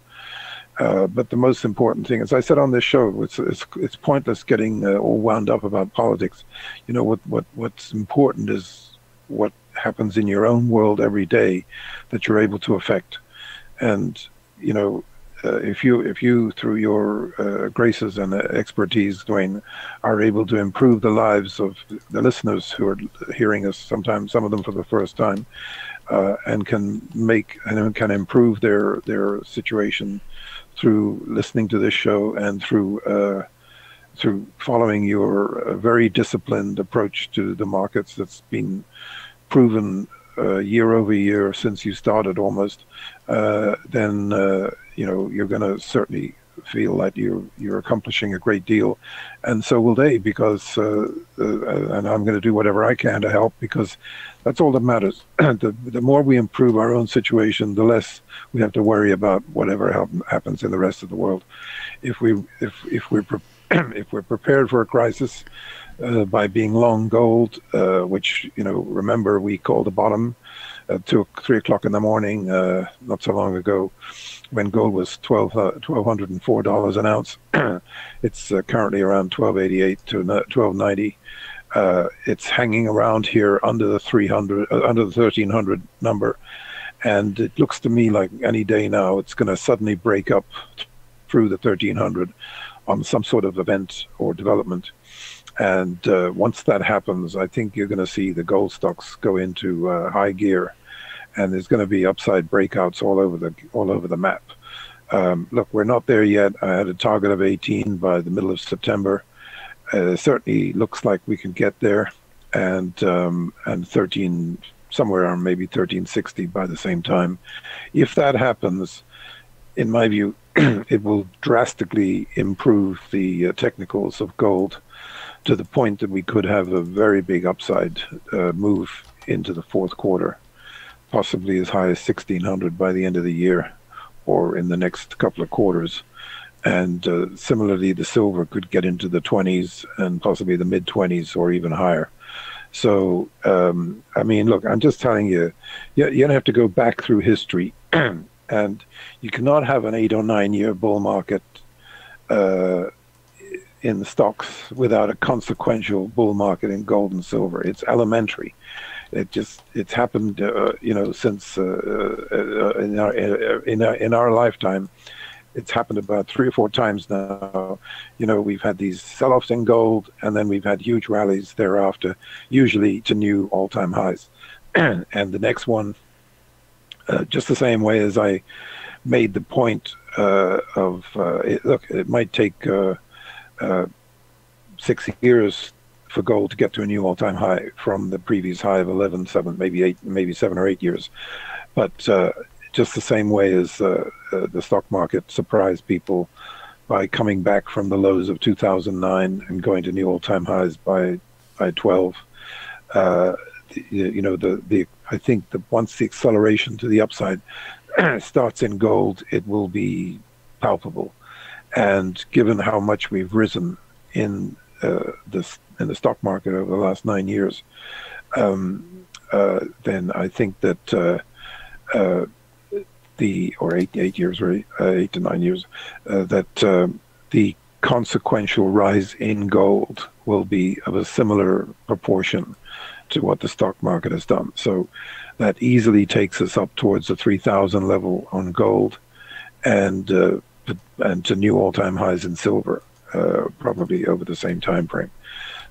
But the most important thing, as I said on this show, it's pointless getting all wound up about politics. You know, what's important is what happens in your own world every day that you're able to affect. And you know, if you through your graces and expertise, Dwayne, are able to improve the lives of the listeners who are hearing us, sometimes some of them for the first time, and can improve their situation through listening to this show and through following your very disciplined approach to the markets that's been proven year over year since you started almost, then you know, you're going to certainly feel that you're accomplishing a great deal, and so will they, because and I'm going to do whatever I can to help, because that's all that matters. The more we improve our own situation, the less we have to worry about whatever happens in the rest of the world. If we're prepared for a crisis by being long gold, which, you know, remember we called the bottom at 3 o'clock in the morning not so long ago, when gold was $1,204 an ounce. It's currently around $1,288 to $1,290. It's hanging around here under the 1,300 number, and it looks to me like any day now it's going to suddenly break up through the 1,300 on some sort of event or development. And once that happens, I think you're going to see the gold stocks go into high gear, and there's going to be upside breakouts all over the map. Look, we're not there yet. I had a target of 18 by the middle of September. Certainly looks like we can get there, and 13, somewhere around maybe 1360 by the same time. If that happens, in my view, it will drastically improve the technicals of gold, to the point that we could have a very big upside move into the fourth quarter, possibly as high as 1,600 by the end of the year or in the next couple of quarters. And similarly, the silver could get into the 20s and possibly the mid-20s or even higher. So, I mean, look, I'm just telling you, you don't have to go back through history, and you cannot have an 8 or 9 year bull market in the stocks without a consequential bull market in gold and silver. It's elementary. It's happened, you know, since in our lifetime. It's happened about 3 or 4 times now. You know, we've had these sell-offs in gold, and then we've had huge rallies thereafter, usually to new all-time highs. And the next one, just the same way as I made the point look, it might take 6 years for gold to get to a new all-time high from the previous high of 11.7, maybe 7 or 8 years. But just the same way as the stock market surprised people by coming back from the lows of 2009 and going to new all-time highs by 12. You know, I think that once the acceleration to the upside starts in gold, it will be palpable. And given how much we've risen in the stock market over the last 9 years, then I think that or 8 years, right? 8 to 9 years, that the consequential rise in gold will be of a similar proportion to what the stock market has done. So that easily takes us up towards the 3,000 level on gold, and to new all-time highs in silver. probably over the same time frame.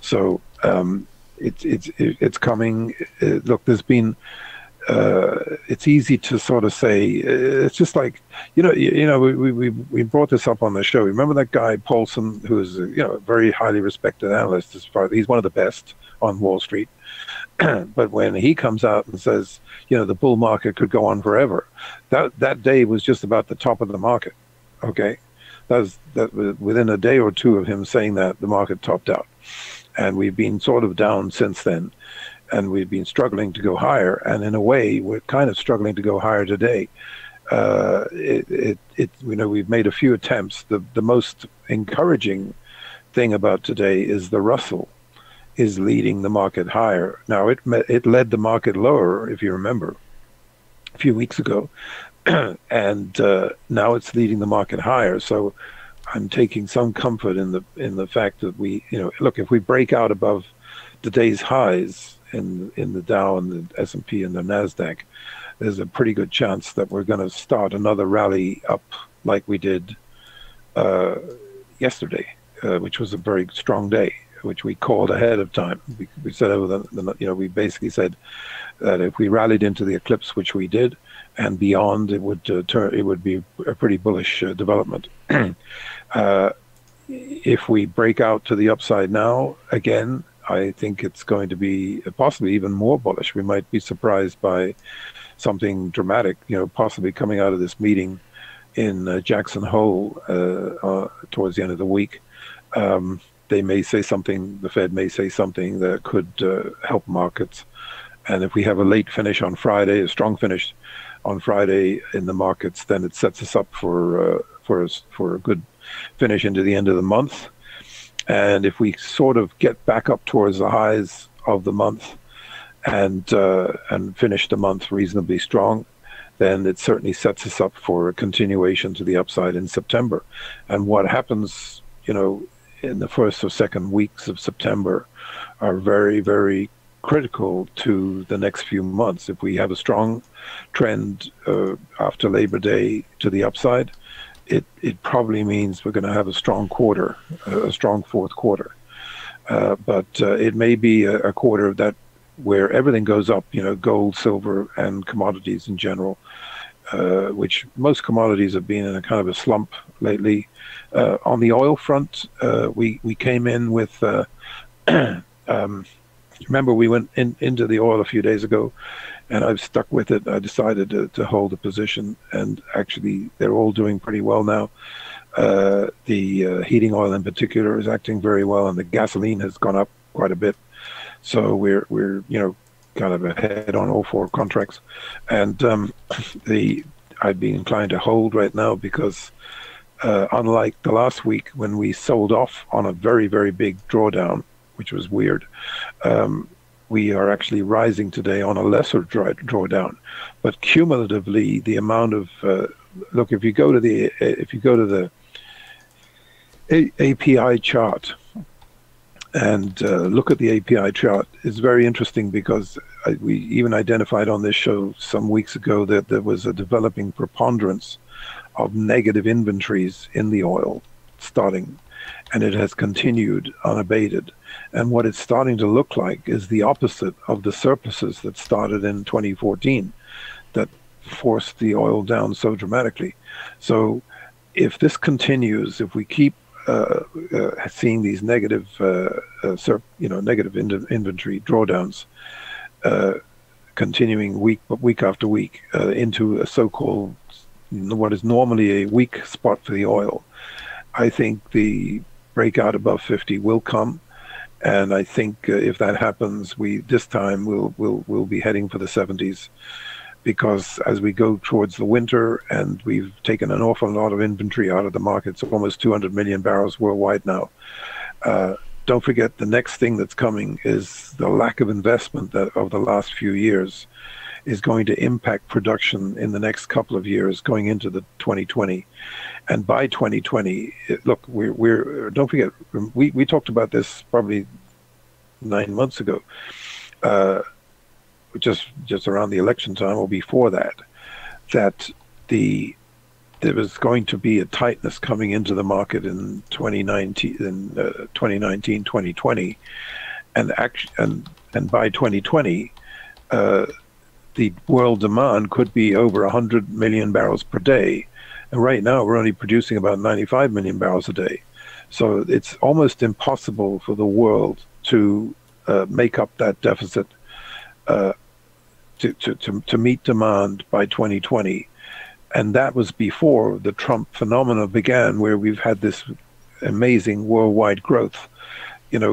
So it's coming. Look, there's been. It's easy to sort of say. It's just like we brought this up on the show. Remember that guy Paulson, who's a very highly respected analyst. He's one of the best on Wall Street. But when he comes out and says, the bull market could go on forever, that day was just about the top of the market. Okay, that within a day or two of him saying that, the market topped out, and we've been sort of down since then. And we've been struggling to go higher, and in a way, we're kind of struggling to go higher today. We've made a few attempts. The most encouraging thing about today is the Russell is leading the market higher. Now, it led the market lower, if you remember, a few weeks ago, and now it's leading the market higher. So I'm taking some comfort in the fact that look, if we break out above today's highs in the Dow and the S&P and the Nasdaq, there's a pretty good chance that we're going to start another rally up like we did yesterday, which was a very strong day, which we called ahead of time. We said we basically said that if we rallied into the eclipse, which we did, and beyond, it would be a pretty bullish development. If we break out to the upside now, again, I think it's going to be possibly even more bullish. We might be surprised by something dramatic, possibly coming out of this meeting in Jackson Hole towards the end of the week. They may say something, the Fed may say something that could help markets. And if we have a late finish on Friday, a strong finish on Friday in the markets, then it sets us up for a good finish into the end of the month. And if we sort of get back up towards the highs of the month and finish the month reasonably strong, then it certainly sets us up for a continuation to the upside in September. And what happens, in the first or second weeks of September are very, very critical to the next few months. If we have a strong trend after Labor Day to the upside, it probably means we're going to have a strong quarter, a strong fourth quarter. But it may be a quarter where everything goes up, gold, silver, and commodities in general, which most commodities have been in a kind of a slump lately. On the oil front, we came in with, remember we went into the oil a few days ago, and I've stuck with it. I decided to hold a position, and actually they're all doing pretty well now. The heating oil in particular is acting very well, and the gasoline has gone up quite a bit. So we're kind of ahead on all four contracts, and I'd be inclined to hold right now because unlike the last week when we sold off on a very, very big drawdown, which was weird, we are actually rising today on a lesser drawdown. But cumulatively, the amount of look, if you go to the API chart and look at the API chart, it's very interesting because we even identified on this show some weeks ago that there was a developing preponderance of negative inventories in the oil starting, and it has continued unabated. And what it's starting to look like is the opposite of the surpluses that started in 2014 that forced the oil down so dramatically. So if this continues, if we keep seeing these negative negative inventory drawdowns continuing week after week into a so-called what is normally a weak spot for the oil, I think the breakout above 50 will come. And I think if that happens, this time we'll be heading for the 70s, because as we go towards the winter and we've taken an awful lot of inventory out of the market, so almost 200 million barrels worldwide now. Don't forget, the next thing that's coming is the lack of investment of the last few years is going to impact production in the next couple of years going into the 2020. And by 2020, look, don't forget, we talked about this probably 9 months ago, just around the election time or before that the there was going to be a tightness coming into the market in 2019, 2020, and by 2020, the world demand could be over 100 million barrels per day, and right now we're only producing about 95 million barrels a day. So it's almost impossible for the world to make up that deficit to meet demand by 2020. And that was before the Trump phenomena began, where we've had this amazing worldwide growth,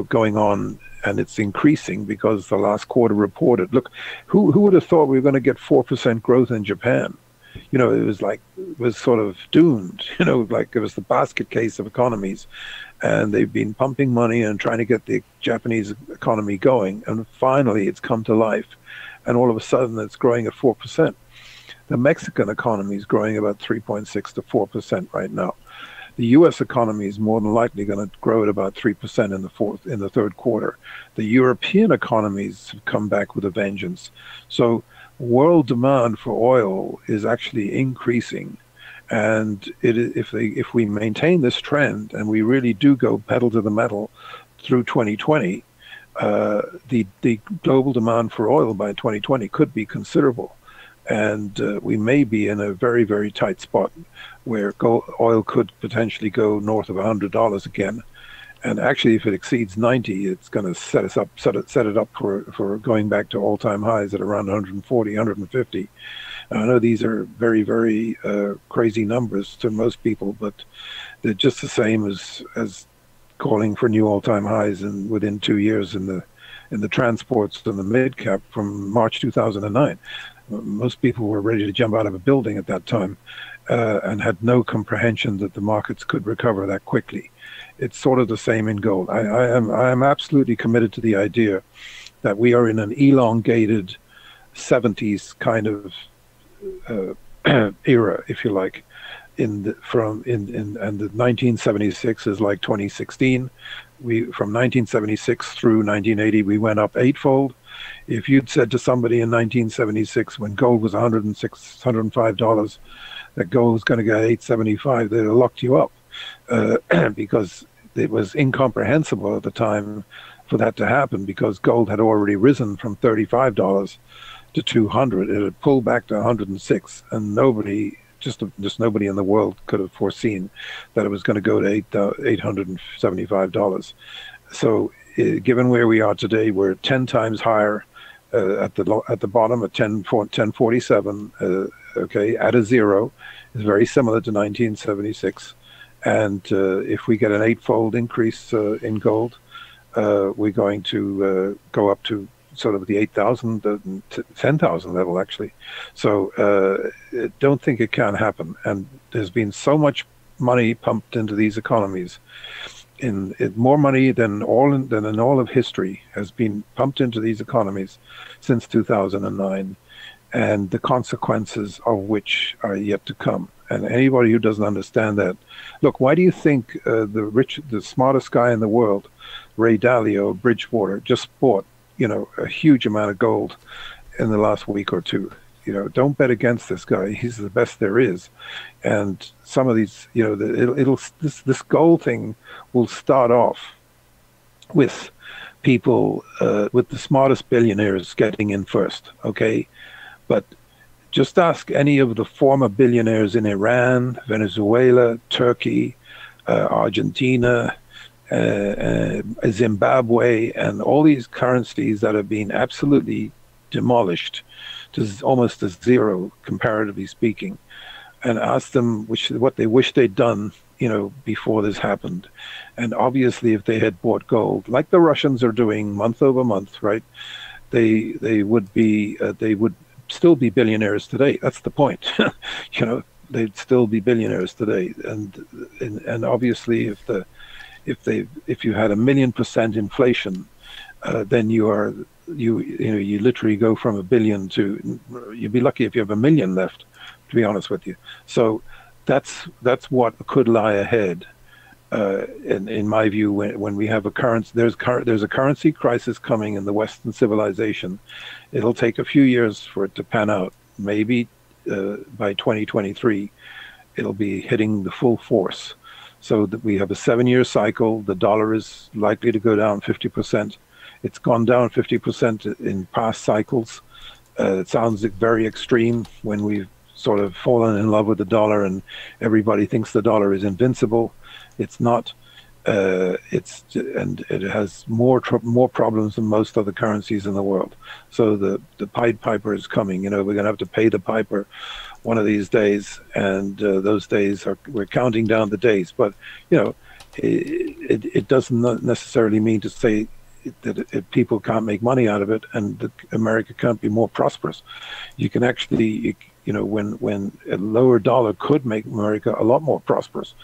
going on, and it's increasing because the last quarter reported. Look, who would have thought we were going to get 4% growth in Japan? It was sort of doomed, like it was the basket case of economies, and they've been pumping money and trying to get the Japanese economy going, and finally it's come to life, and all of a sudden it's growing at 4%. The Mexican economy is growing about 3.6 to 4% right now. The U.S. economy is more than likely going to grow at about 3% in the third quarter. The European economies have come back with a vengeance. So world demand for oil is actually increasing, and if we maintain this trend and we really do go pedal to the metal through 2020, the global demand for oil by 2020 could be considerable. And we may be in a very, very tight spot where oil could potentially go north of $100 again. And actually, if it exceeds 90, it's going to set it up for going back to all-time highs at around 140, 150. And I know these are very, very crazy numbers to most people, but they're just the same as calling for new all-time highs within 2 years in the transports and the mid-cap from March 2009. Most people were ready to jump out of a building at that time and had no comprehension that the markets could recover that quickly. It's sort of the same in gold. I am absolutely committed to the idea that we are in an elongated 70s kind of era, if you like. And the 1976 is like 2016. From 1976 through 1980, we went up eightfold. If you'd said to somebody in 1976, when gold was $106, $105, that gold was going to get $875, they'd have locked you up because it was incomprehensible at the time for that to happen, because gold had already risen from $35 to $200. It had pulled back to $106, and nobody, just nobody in the world could have foreseen that it was going to go to $875. So given where we are today, we're 10 times higher at the bottom at 1047. Okay, at a zero is very similar to 1976, and if we get an eightfold increase in gold, we're going to go up to sort of the 8,000, 10,000 level actually. So don't think it can't happen. And there's been so much money pumped into these economies. More money than in all of history has been pumped into these economies since 2009, and the consequences of which are yet to come. And anybody who doesn't understand that, look, why do you think the smartest guy in the world, Ray Dalio of Bridgewater, just bought a huge amount of gold in the last week or two? Don't bet against this guy. He's the best there is. And some of these, this gold thing will start off with people, with the smartest billionaires getting in first, okay? But just ask any of the former billionaires in Iran, Venezuela, Turkey, Argentina, Zimbabwe, and all these currencies that have been absolutely demolished to almost a zero, comparatively speaking, and ask them what they wish they'd done, before this happened. And obviously, if they had bought gold, like the Russians are doing month over month, right, they would still be billionaires today. That's the point. They'd still be billionaires today. And obviously, if you had 1,000,000% inflation, then you literally go from 1 billion to, you'd be lucky if you have 1 million left, to be honest with you. So that's what could lie ahead. In my view, when we have a currency, there's a currency crisis coming in the Western civilization. It'll take a few years for it to pan out. Maybe by 2023, it'll be hitting the full force. So that we have a 7-year cycle. The dollar is likely to go down 50%. It's gone down 50% in past cycles. It sounds very extreme when we've sort of fallen in love with the dollar and everybody thinks the dollar is invincible. It's not. And it has more problems than most other currencies in the world. So the Pied Piper is coming. We're going to have to pay the piper one of these days, and those days we're counting down the days. But it doesn't necessarily mean to say that people can't make money out of it, and that America can't be more prosperous. You can actually, when a lower dollar could make America a lot more prosperous,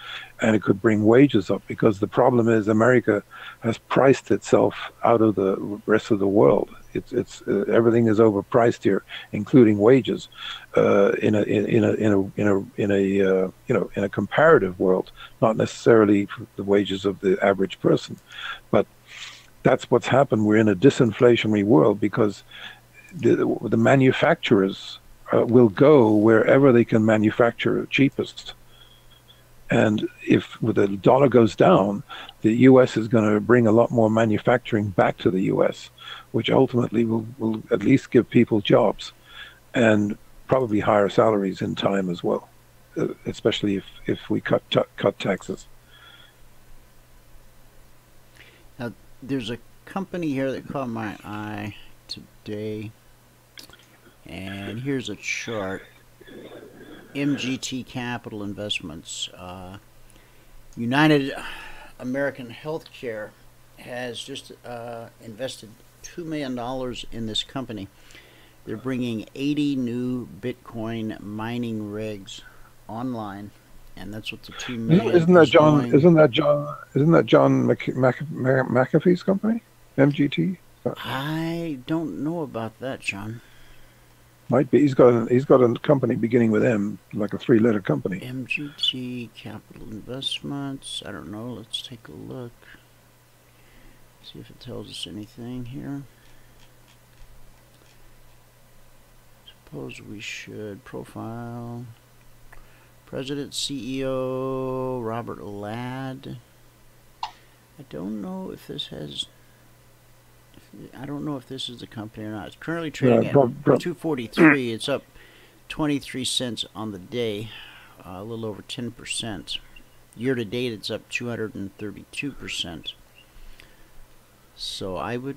and it could bring wages up, because the problem is America has priced itself out of the rest of the world. It's everything is overpriced here, including wages, in a comparative world, not necessarily the wages of the average person, but that's what's happened. We're in a disinflationary world because the manufacturers will go wherever they can manufacture cheapest. And if the dollar goes down, the U.S. is going to bring a lot more manufacturing back to the U.S., which ultimately will at least give people jobs and probably higher salaries in time as well, especially if we cut taxes. Now, there's a company here that caught my eye today, and here's a chart. MGT Capital Investments. United American Healthcare has just invested $2 million in this company. They're bringing 80 new Bitcoin mining rigs online, and that's what the $2 million isn't that John McAfee's company, MGT? I don't know about that, John. Might be. He's got a company beginning with M, like a 3-letter company. MGT Capital Investments. I don't know. Let's take a look. See if it tells us anything here. Suppose we should profile. President, CEO, Robert Ladd. I don't know if this has. I don't know if this is the company or not. It's currently trading at 243. It's up 23 cents on the day, a little over 10%. Year to date, it's up 232%. So I would.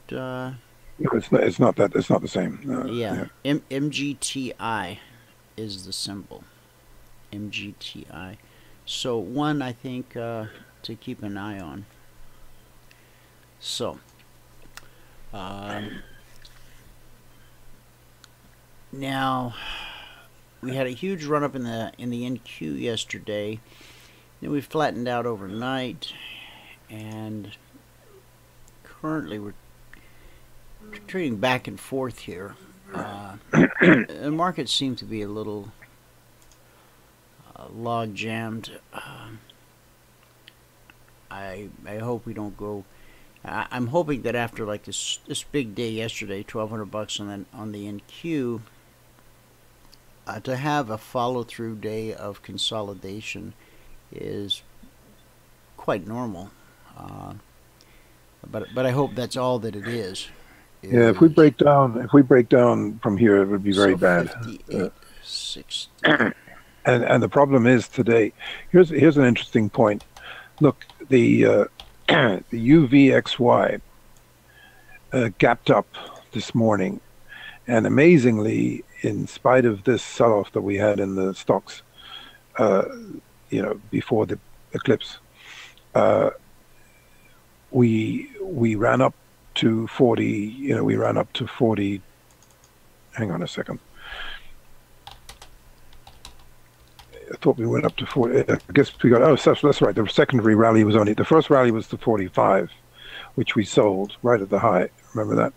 It's not the same. Yeah. MGTI is the symbol. MGTI. So one, I think, to keep an eye on. So. Now, we had a huge run up in the NQ yesterday. Then we flattened out overnight, and currently we're trading back and forth here. The market seems to be a little log jammed. I hope we don't go. I'm hoping that after like this big day yesterday, $1,200 on the NQ, to have a follow-through day of consolidation is quite normal. But I hope that's all that it is. Yeah, if we break down from here, it would be very bad. 60. And the problem is today. Here's an interesting point. Look, the UVXY gapped up this morning, and amazingly, in spite of this sell-off that we had in the stocks, before the eclipse, we ran up to 40. We ran up to 40. Hang on a second. I thought we went up to 40. I guess we got. Oh, that's right. The secondary rally was the first rally was to 45, which we sold right at the high. Remember that?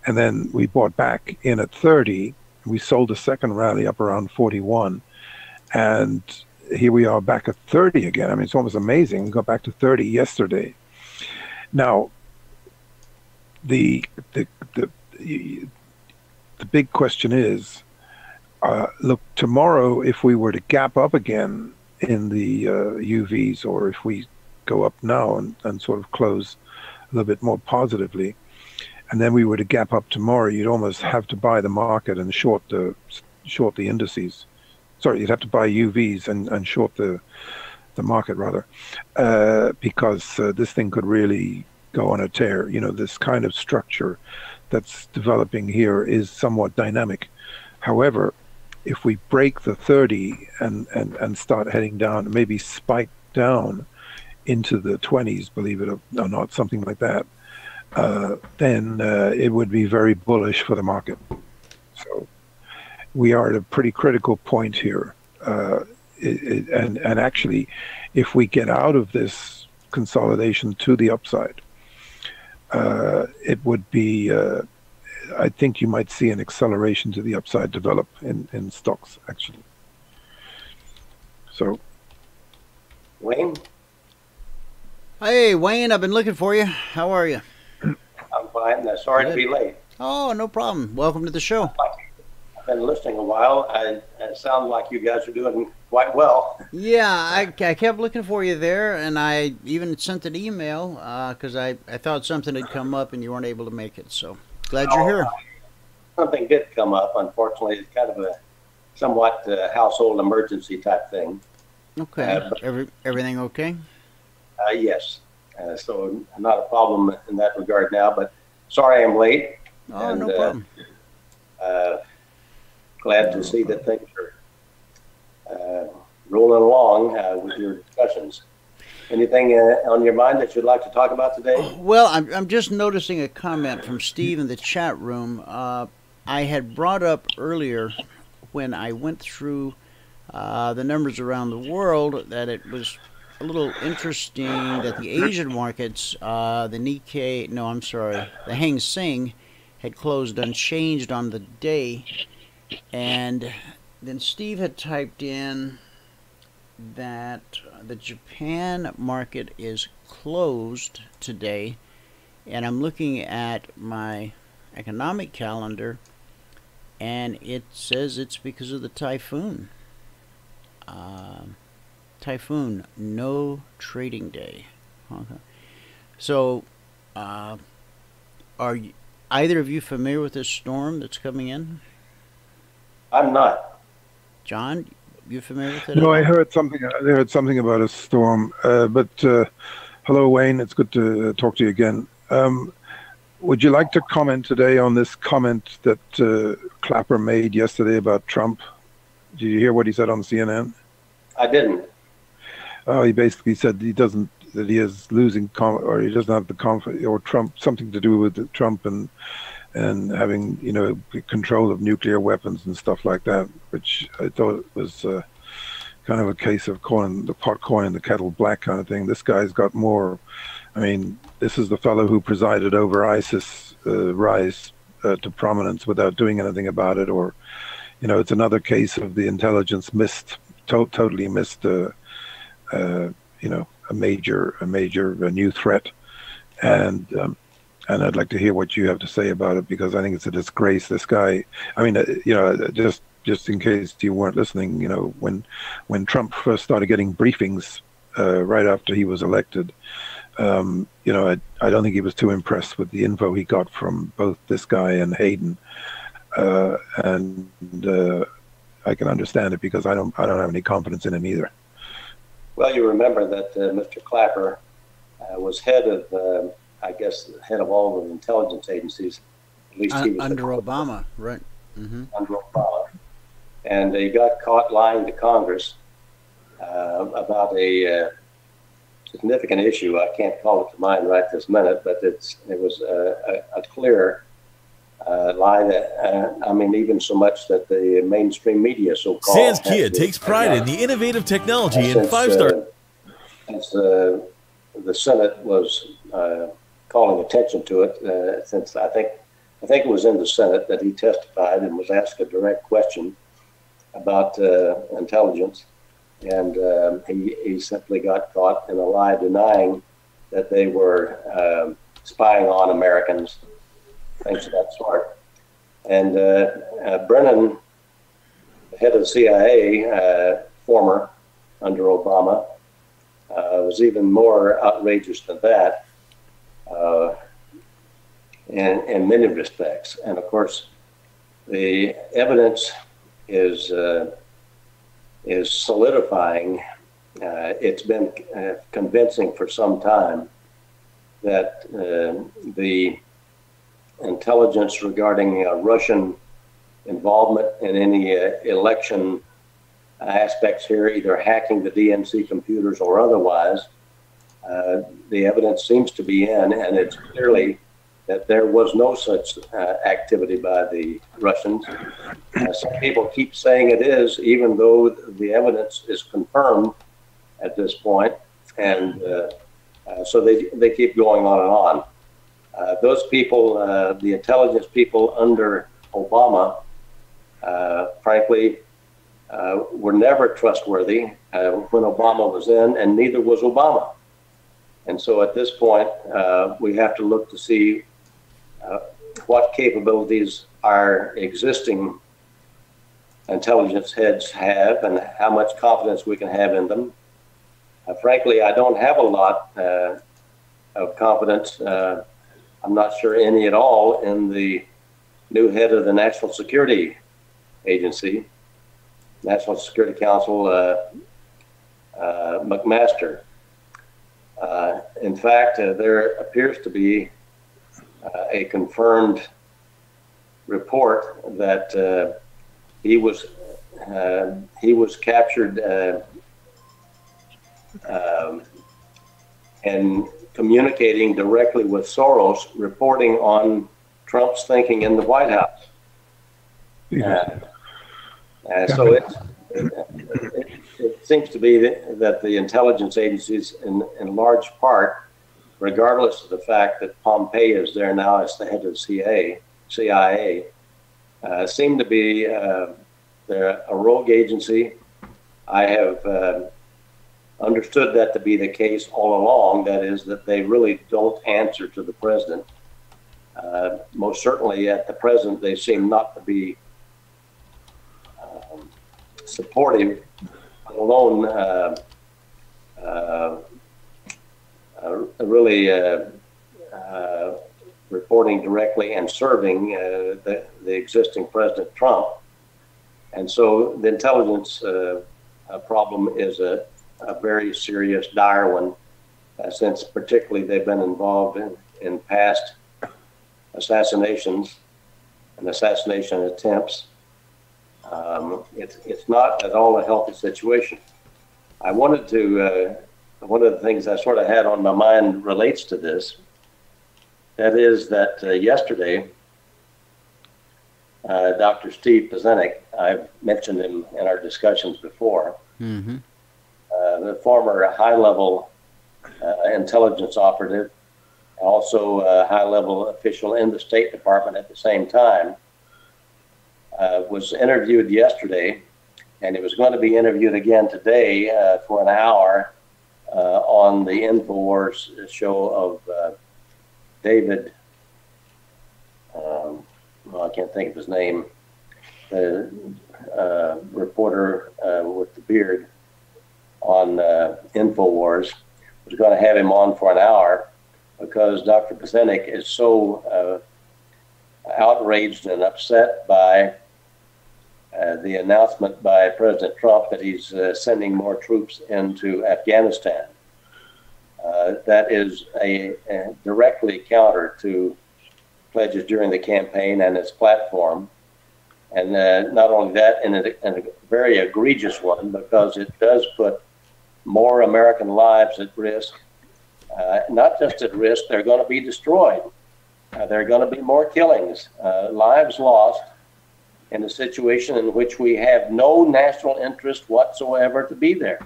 And then we bought back in at 30. We sold the second rally up around 41, and here we are back at 30 again. I mean, it's almost amazing. We got back to 30 yesterday. Now, the big question is, look, tomorrow, if we were to gap up again in the UVs, or if we go up now and sort of close a little bit more positively, and then we were to gap up tomorrow, you'd almost have to buy the market and short the indices. Sorry, you'd have to buy UVs and short the market rather, because this thing could really go on a tear. You know, this kind of structure that's developing here is somewhat dynamic. However, if we break the 30 and start heading down, maybe spike down into the 20s, believe it or not, something like that, then it would be very bullish for the market. So we are at a pretty critical point here. And actually, if we get out of this consolidation to the upside, it would be, I think you might see an acceleration to the upside develop in stocks, actually. So, Wayne? Hey, Wayne, I've been looking for you. How are you? I'm fine. Sorry to be late. Oh, no problem. Welcome to the show. I've been listening a while. It sounds like you guys are doing quite well. Yeah, I kept looking for you there, and I even sent an email because I thought something had come up and you weren't able to make it. So glad you're here. Something did come up. Unfortunately, it's kind of a somewhat household emergency type thing. Okay. Everything okay? Yes. So not a problem in that regard now, but sorry I'm late. Oh, and, no problem. Glad to see that things are rolling along with your discussions. Anything on your mind that you'd like to talk about today? Well, I'm just noticing a comment from Steve in the chat room. I had brought up earlier when I went through the numbers around the world that it was a little interesting that the Asian markets, the Nikkei, no, I'm sorry, the Hang Seng had closed unchanged on the day. And then Steve had typed in that the Japan market is closed today, and I'm looking at my economic calendar, and it says it's because of the typhoon. Typhoon, no trading day. Okay. So, are either of you familiar with this storm that's coming in? I'm not. John, you familiar with it? No, I heard something about a storm. But hello, Wayne. It's good to talk to you again. Would you like to comment today on this comment that Clapper made yesterday about Trump? Did you hear what he said on CNN? I didn't. Oh, he basically said he doesn't, that he is losing, or he doesn't have the confidence, or Trump, something to do with Trump and having, you know, control of nuclear weapons and stuff like that, which I thought was kind of a case of calling the pot calling the kettle black kind of thing. This guy's got more. I mean, this is the fellow who presided over ISIS rise to prominence without doing anything about it, or, you know, it's another case of the intelligence totally missed, you know, a new threat, and I'd like to hear what you have to say about it, because I think it's a disgrace. This guy, I mean, you know, just in case you weren't listening, you know, when Trump first started getting briefings right after he was elected, you know, I don't think he was too impressed with the info he got from both this guy and Hayden, and I can understand it, because I don't have any confidence in him either. Well, you remember that Mr. Clapper was head of, I guess, head of all the intelligence agencies. At least he was under Obama, right? Mm-hmm. Under Obama, and he got caught lying to Congress about a significant issue. I can't call it to mind right this minute, but it was a clear lie that, I mean, even so much that the mainstream media, so-called, Sans Kia takes pride in the innovative technology and five-star. Since the Senate was calling attention to it, since I think it was in the Senate that he testified and was asked a direct question about intelligence, and he simply got caught in a lie denying that they were spying on Americans, things of that sort. And Brennan, head of the CIA, former, under Obama. Was even more outrageous than that in many respects. And of course, the evidence is solidifying. It's been convincing for some time that the intelligence regarding Russian involvement in any election aspects here, either hacking the DNC computers or otherwise, the evidence seems to be in, and it's clearly that there was no such activity by the Russians. Some people keep saying it is, even though the evidence is confirmed at this point, and so they keep going on and on. Those people, the intelligence people under Obama, frankly, were never trustworthy when Obama was in, and neither was Obama. And so at this point, we have to look to see what capabilities our existing intelligence heads have and how much confidence we can have in them. Frankly, I don't have a lot of confidence. I'm not sure any at all in the new head of the National Security Agency, National Security Council, McMaster. In fact, there appears to be a confirmed report that he was captured and communicating directly with Soros, reporting on Trump's thinking in the White House. So it seems to be that the intelligence agencies, in large part, regardless of the fact that Pompei is there now as the head of the CIA, seem to be they're a rogue agency. I have understood that to be the case all along. That is, that they really don't answer to the president. Most certainly at the present, they seem not to be supportive, let alone really reporting directly and serving the existing President Trump. And so the intelligence problem is a very serious, dire one, since particularly they've been involved in past assassinations and assassination attempts. It's not at all a healthy situation. I wanted to, one of the things I sort of had on my mind relates to this. That is that yesterday, Dr. Steve Pazenik, I've mentioned him in our discussions before, the former high-level intelligence operative, also a high-level official in the State Department at the same time, was interviewed yesterday, and he was going to be interviewed again today for an hour on the InfoWars show of David, well, I can't think of his name, the reporter with the beard on InfoWars. Was going to have him on for an hour because Dr. Pazenik is so outraged and upset by the announcement by President Trump that he's sending more troops into Afghanistan. That is a directly counter to pledges during the campaign and its platform. And not only that, in a very egregious one, because it does put more American lives at risk. Not just at risk, they're going to be destroyed. There are going to be more killings, lives lost in a situation in which we have no national interest whatsoever to be there.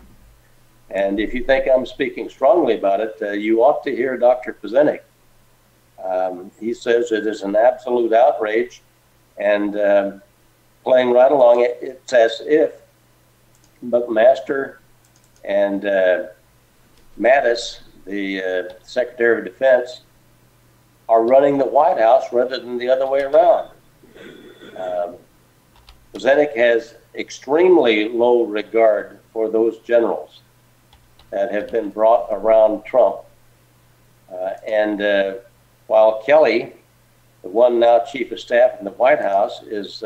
And if you think I'm speaking strongly about it, you ought to hear Dr. Pazenik. He says it is an absolute outrage, and playing right along, it's as if McMaster and Mattis, the Secretary of Defense, are running the White House rather than the other way around. Pazenik has extremely low regard for those generals that have been brought around Trump. And while Kelly, the one now chief of staff in the White House, is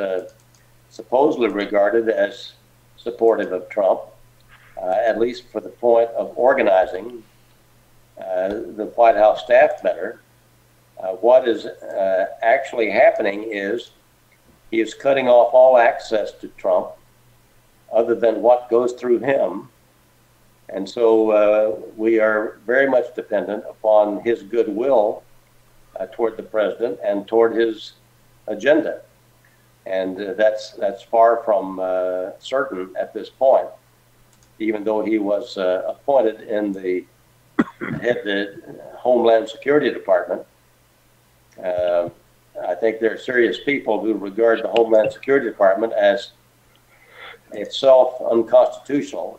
supposedly regarded as supportive of Trump, at least for the point of organizing the White House staff better, what is actually happening is he is cutting off all access to Trump other than what goes through him. And so we are very much dependent upon his goodwill toward the president and toward his agenda. And that's far from certain at this point, even though he was appointed in the head of the Homeland Security Department. I think there are serious people who regard the Homeland Security Department as itself unconstitutional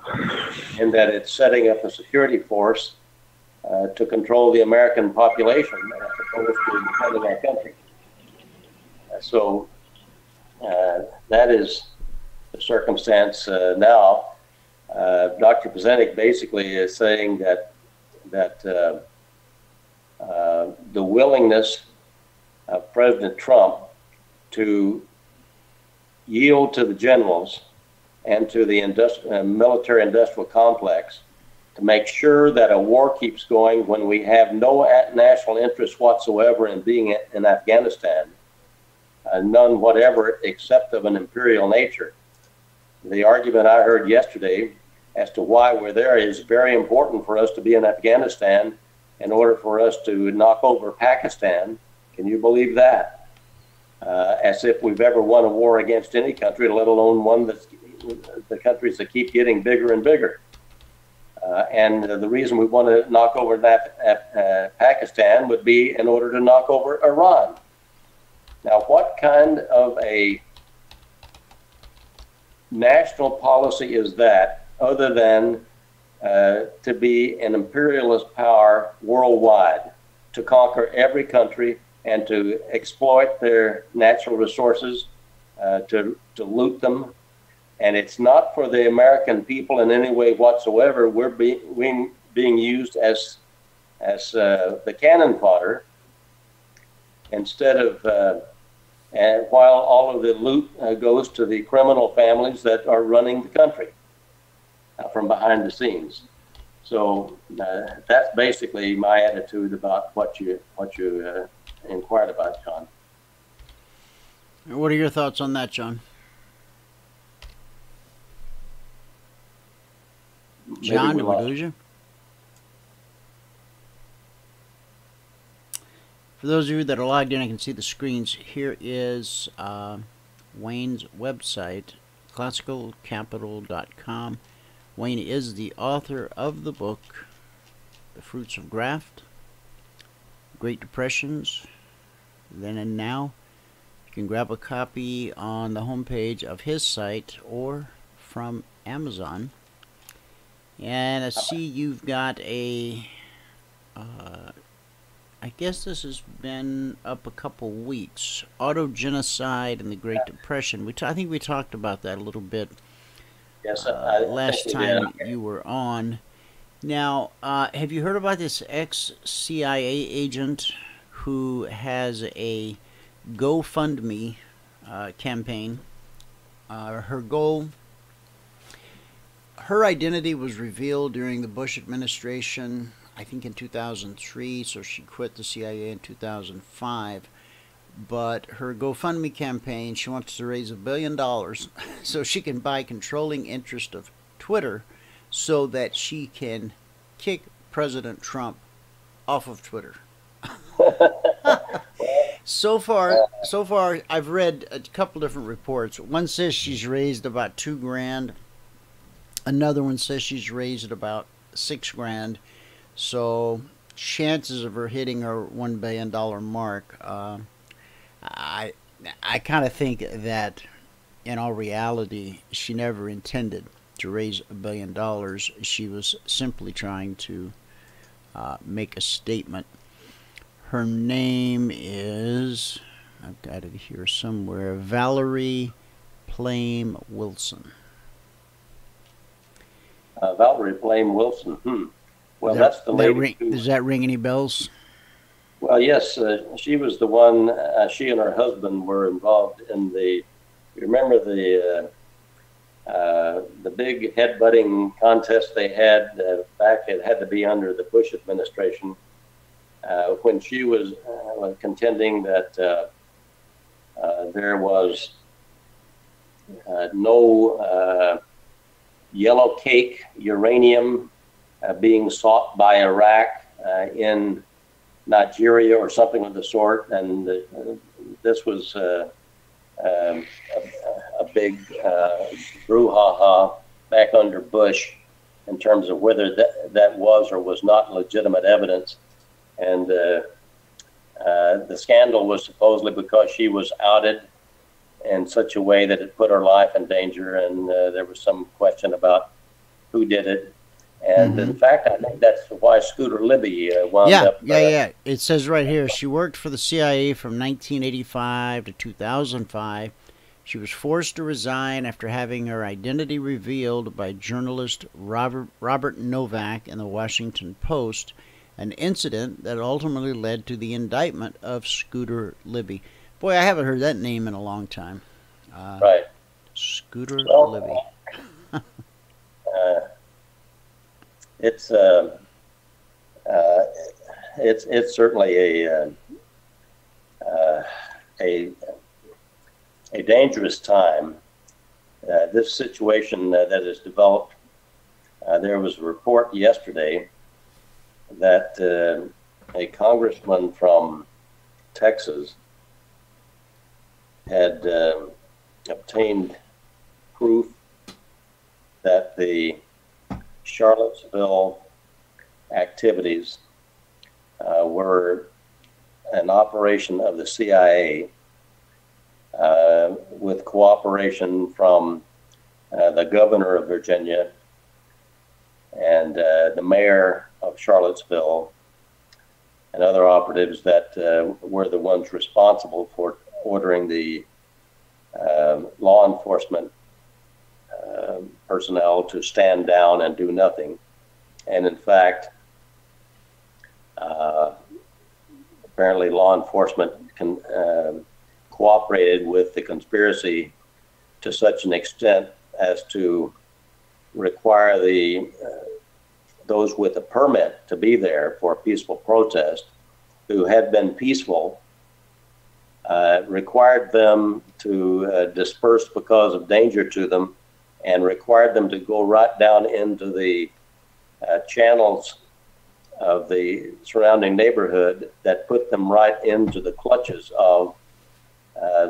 in that it's setting up a security force to control the American population as opposed to defending our country. So that is the circumstance now. Dr. Pazenik basically is saying that the willingness of President Trump to yield to the generals and to the military-industrial complex to make sure that a war keeps going when we have no national interest whatsoever in being in Afghanistan, none whatever except of an imperial nature. The argument I heard yesterday as to why we're there is very important for us to be in Afghanistan in order for us to knock over Pakistan. Can you believe that? As if we've ever won a war against any country, let alone one that's the countries that keep getting bigger and bigger. And the reason we want to knock over Pakistan would be in order to knock over Iran. Now, what kind of a national policy is that other than to be an imperialist power worldwide, to conquer every country and to exploit their natural resources, to loot them? And it's not for the American people in any way whatsoever. We're being used as the cannon fodder instead of, and while all of the loot goes to the criminal families that are running the country from behind the scenes. So that's basically my attitude about what you inquired about, John. What are your thoughts on that, John? John, did we lose you? For those of you that are logged in, I can see the screens. Here is Wayne's website, classicalcapital.com. Wayne is the author of the book, The Fruits of Graft, Great Depressions, Then and Now. You can grab a copy on the homepage of his site or from Amazon. And I see you've got a, I guess this has been up a couple weeks, Autogenocide and the Great Depression. I think we talked about that a little bit last time you were on. Now, have you heard about this ex-CIA agent who has a GoFundMe campaign? Her goal... Her identity was revealed during the Bush administration, I think in 2003, so she quit the CIA in 2005. But her GoFundMe campaign, she wants to raise $1 billion so she can buy controlling interest of Twitter so that she can kick President Trump off of Twitter. So far, I've read a couple different reports. One says she's raised about $2,000. Another one says she's raised about $6,000. So chances of her hitting her $1 billion mark, I kind of think that in all reality, she never intended to raise $1 billion. She was simply trying to make a statement. Her name is, I've got it here somewhere, Valerie Plame Wilson. Valerie Flame Wilson. Well, that's the lady. Does that ring any bells? Well, yes, she was the one. She and her husband were involved in the. You remember the big headbutting contest they had back? It had to be under the Bush administration when she was contending that there was no yellow cake uranium being sought by Iraq in Nigeria or something of the sort, and this was a big brouhaha back under Bush in terms of whether that was or was not legitimate evidence. And the scandal was supposedly because she was outed in such a way that it put her life in danger, and there was some question about who did it. And in fact, I think that's why Scooter Libby wound up. Yeah. It says right here, she worked for the CIA from 1985 to 2005. She was forced to resign after having her identity revealed by journalist Robert Novak in the Washington Post, an incident that ultimately led to the indictment of Scooter Libby. Boy, I haven't heard that name in a long time. Right. Scooter Libby. It's certainly a dangerous time. This situation that has developed. There was a report yesterday that a congressman from Texas had obtained proof that the Charlottesville activities were an operation of the CIA with cooperation from the governor of Virginia and the mayor of Charlottesville and other operatives that were the ones responsible for ordering the law enforcement personnel to stand down and do nothing. And in fact, apparently law enforcement cooperated with the conspiracy to such an extent as to require those with a permit to be there for a peaceful protest who had been peaceful, required them to disperse because of danger to them, and required them to go right down into the channels of the surrounding neighborhood that put them right into the clutches of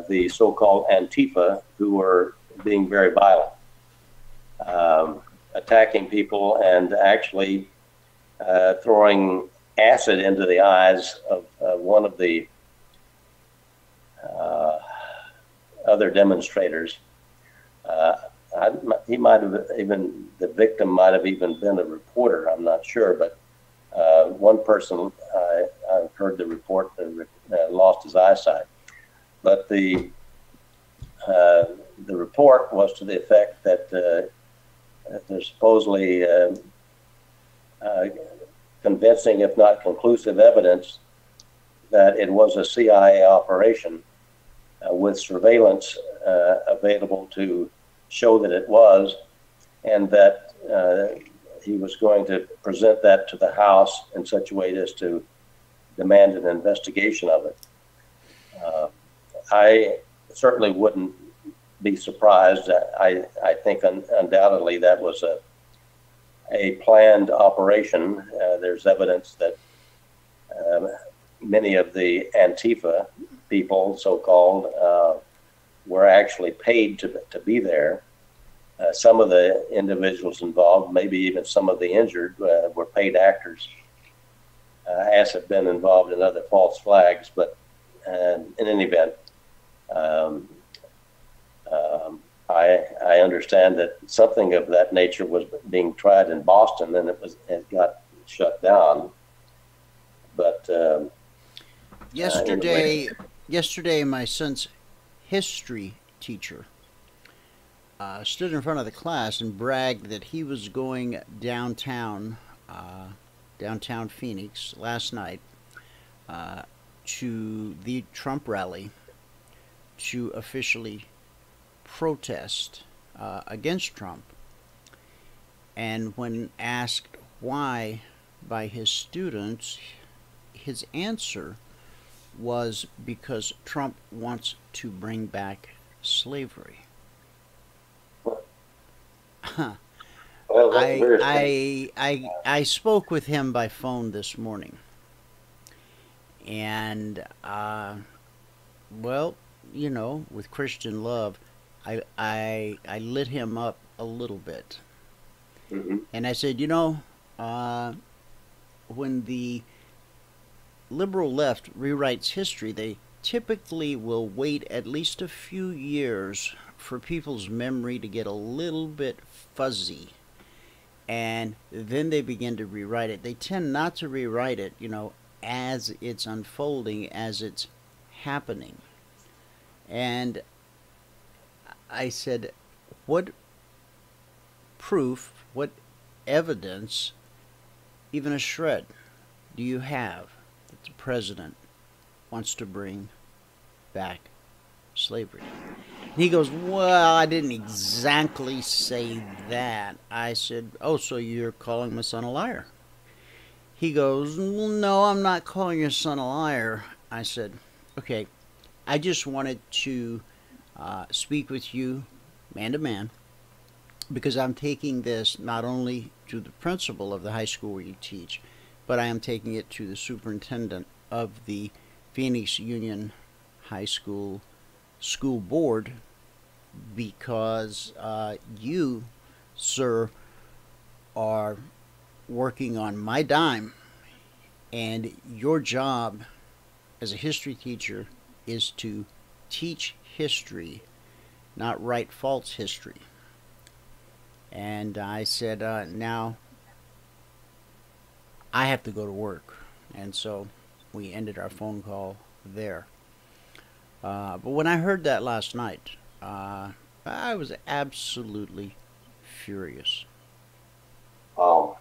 the so-called Antifa, who were being very violent, attacking people and actually throwing acid into the eyes of one of the other demonstrators. He might have even, the victim might have even been a reporter, I'm not sure, but one person, I've heard the report, lost his eyesight. But the report was to the effect that there's supposedly convincing, if not conclusive, evidence that it was a CIA operation with surveillance available to show that it was, and that he was going to present that to the House in such a way as to demand an investigation of it. I certainly wouldn't be surprised. I think undoubtedly that was a planned operation. There's evidence that many of the Antifa people, so-called, were actually paid to be there. Some of the individuals involved, maybe even some of the injured, were paid actors, as have been involved in other false flags. But in any event, I understand that something of that nature was being tried in Boston, and it got shut down. But yesterday, my son's history teacher stood in front of the class and bragged that he was going downtown Phoenix last night to the Trump rally to officially protest against Trump. And when asked why by his students, his answer was because Trump wants to bring back slavery. Well, that's very I spoke with him by phone this morning, and well, you know, with Christian love, I lit him up a little bit, and I said, you know, when the liberal left rewrites history, they typically will wait at least a few years for people's memory to get a little bit fuzzy, and then they begin to rewrite it. They tend not to rewrite it, you know, as it's unfolding, as it's happening. And I said, what proof, what evidence, even a shred, do you have that the president wants to bring back slavery? And he goes, well, I didn't exactly say that. I said, oh, so you're calling my son a liar? He goes, well, no, I'm not calling your son a liar. I said, okay, I just wanted to speak with you man to man, because I'm taking this not only to the principal of the high school where you teach, but I am taking it to the superintendent of the Phoenix Union High School school board, because you, sir, are working on my dime, and your job as a history teacher is to teach history, not write false history. And I said, now I have to go to work. And so we ended our phone call there. But when I heard that last night, I was absolutely furious. Oh,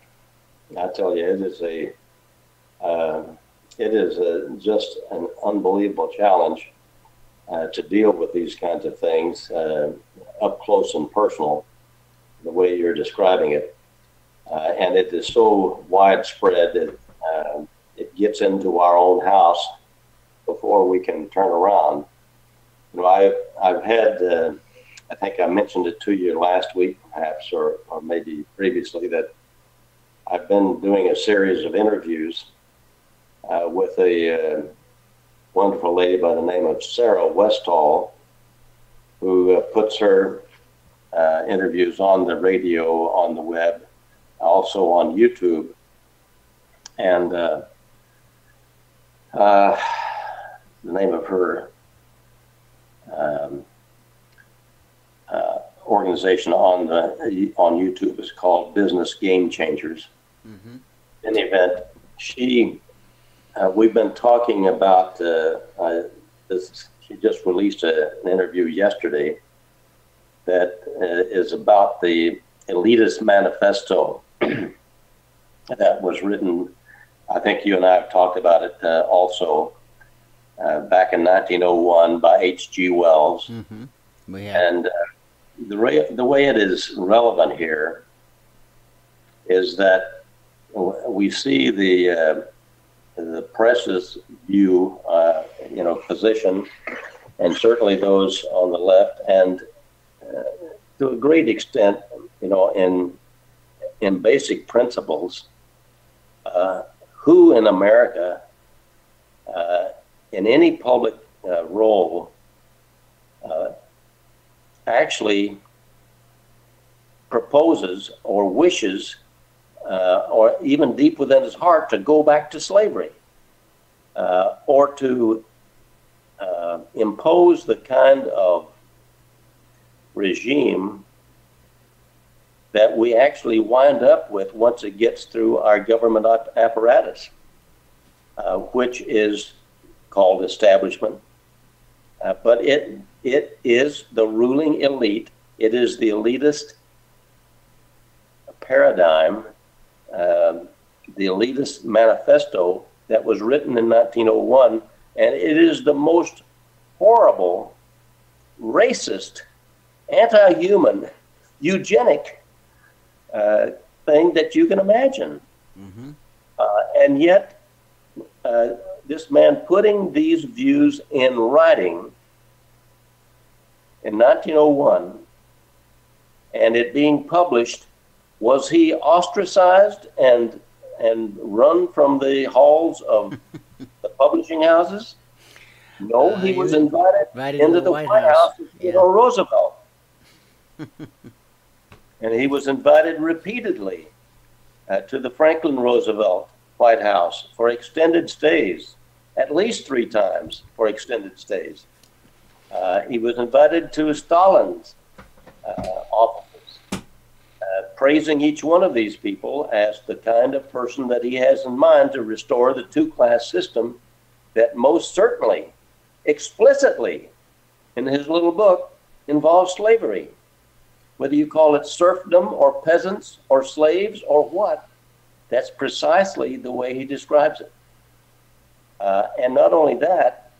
I tell you, it is just an unbelievable challenge to deal with these kinds of things up close and personal, the way you're describing it. And it is so widespread that it gets into our own house before we can turn around. You know, I've had, I think I mentioned it to you last week, perhaps, or maybe previously, that I've been doing a series of interviews with a wonderful lady by the name of Sarah Westall, who puts her interviews on the radio, on the web, also on YouTube. And the name of her organization on YouTube is called Business Game Changers. In the event, we've been talking about this. She just released an interview yesterday that is about the elitist manifesto that was written. I think you and I have talked about it also back in 1901 by H.G. Wells. We have. And the way it is relevant here is that we see the press's view, position, and certainly those on the left, and to a great extent, in basic principles, who in America, in any public role, actually proposes or wishes, or even deep within his heart, to go back to slavery, or to impose the kind of regime that we actually wind up with once it gets through our government apparatus, which is called establishment. But it is the ruling elite It is the elitist paradigm, the elitist manifesto that was written in 1901, and it is the most horrible, racist, anti-human, eugenic thing that you can imagine. Mm-hmm. And yet, this man putting these views in writing in 1901 and it being published, was he ostracized and run from the halls of the publishing houses? No, he was invited into the White House with Theodore Roosevelt. And he was invited repeatedly to the Franklin Roosevelt White House for extended stays, at least 3 times for extended stays. He was invited to Stalin's offices, praising each one of these people as the kind of person that he has in mind to restore the 2-class system that most certainly, explicitly, in his little book, involves slavery. Whether you call it serfdom or peasants or slaves or what, that's precisely the way he describes it. And not only that,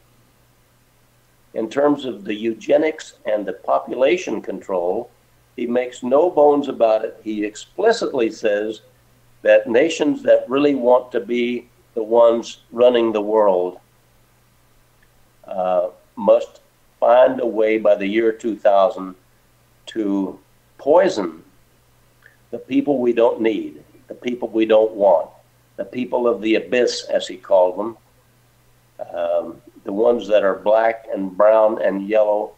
in terms of the eugenics and the population control, he makes no bones about it. He explicitly says that nations that really want to be the ones running the world must find a way by the year 2000 to poison the people we don't need, the people we don't want, the people of the abyss, as he called them, the ones that are black and brown and yellow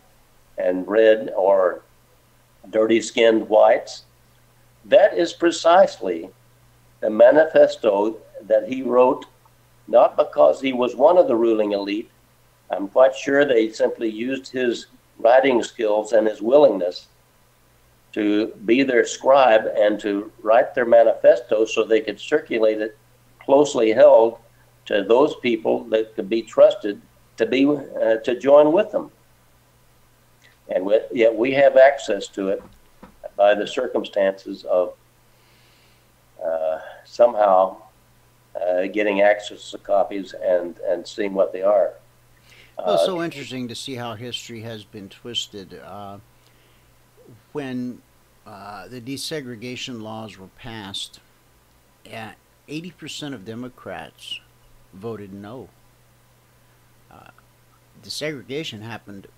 and red or dirty-skinned whites. That is precisely the manifesto that he wrote, not because he was one of the ruling elite. I'm quite sure they simply used his writing skills and his willingness to be their scribe and to write their manifesto so they could circulate it closely held to those people that could be trusted to join with them. And yet we have access to it by the circumstances of somehow getting access to copies and seeing what they are. Well, it's so interesting to see how history has been twisted. When the desegregation laws were passed, 80% of Democrats voted no. Desegregation happened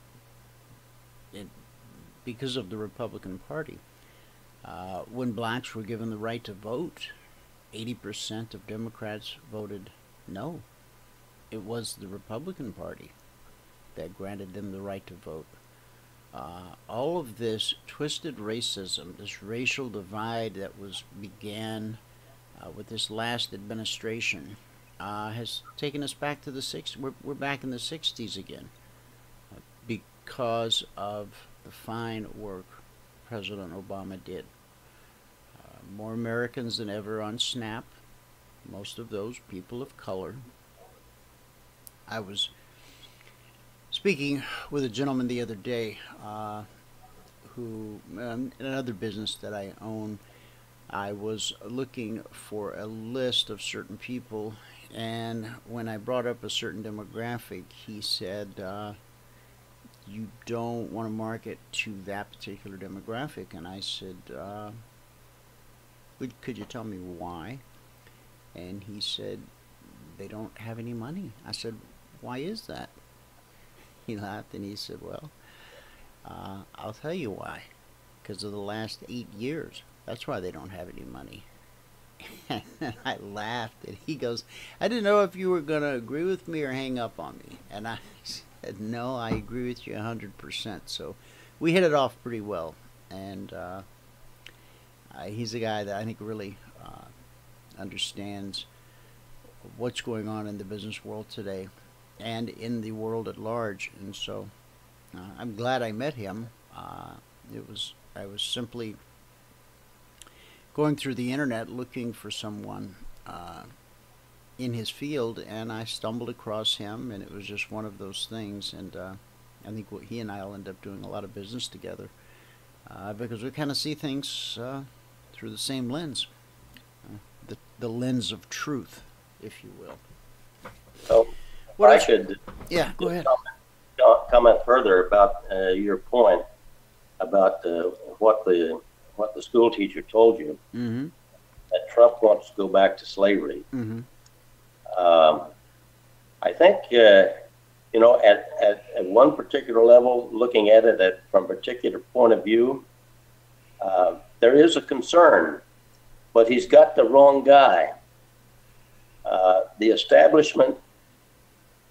because of the Republican Party. When blacks were given the right to vote, 80% of Democrats voted no. It was the Republican Party that granted them the right to vote. All of this twisted racism, this racial divide that began with this last administration, has taken us back to the 60s. We're back in the 60s again because of the fine work President Obama did. More Americans than ever on SNAP, most of those people of color. I was speaking with a gentleman the other day who, in another business that I own, I was looking for a list of certain people, and when I brought up a certain demographic, he said, you don't want to market to that particular demographic. And I said, could you tell me why? And he said, they don't have any money. I said, why is that? He laughed and he said, well, I'll tell you why. Because of the last 8 years. That's why they don't have any money. And I laughed and he goes, I didn't know if you were going to agree with me or hang up on me. And I said, no, I agree with you 100%. So we hit it off pretty well. And he's a guy that I think really understands what's going on in the business world today and in the world at large. And so I'm glad I met him. I was simply going through the internet looking for someone in his field, and I stumbled across him, and it was just one of those things. And I think he and I will end up doing a lot of business together. because we kind of see things through the same lens, the lens of truth, if you will. So, What I else? should Go ahead. comment further about your point about what the school teacher told you, Mm-hmm. that Trump wants to go back to slavery. Mm-hmm. I think at one particular level, looking at it from a particular point of view, there is a concern, but he's got the wrong guy. The establishment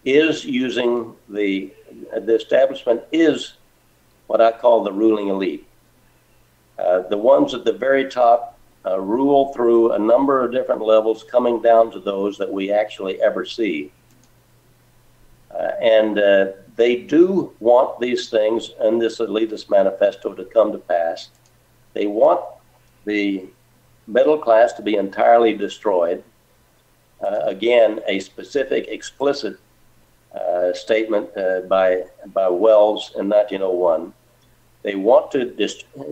is using the establishment is what I call the ruling elite. The ones at the very top rule through a number of different levels, coming down to those that we actually ever see. And they do want these things in this elitist manifesto to come to pass. They want the middle class to be entirely destroyed. Again, a specific, explicit statement by Wells in 1901. They want to,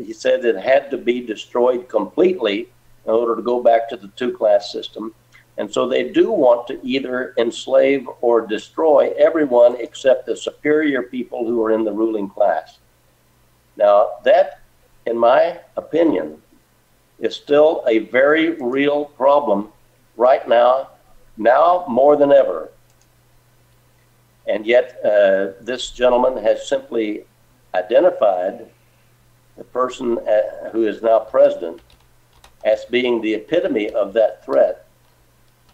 he said it had to be destroyed completely in order to go back to the two-class system. And so they do want to either enslave or destroy everyone except the superior people who are in the ruling class. Now, that, in my opinion, is still a very real problem right now more than ever. And yet, this gentleman has simply identified the person who is now president as being the epitome of that threat,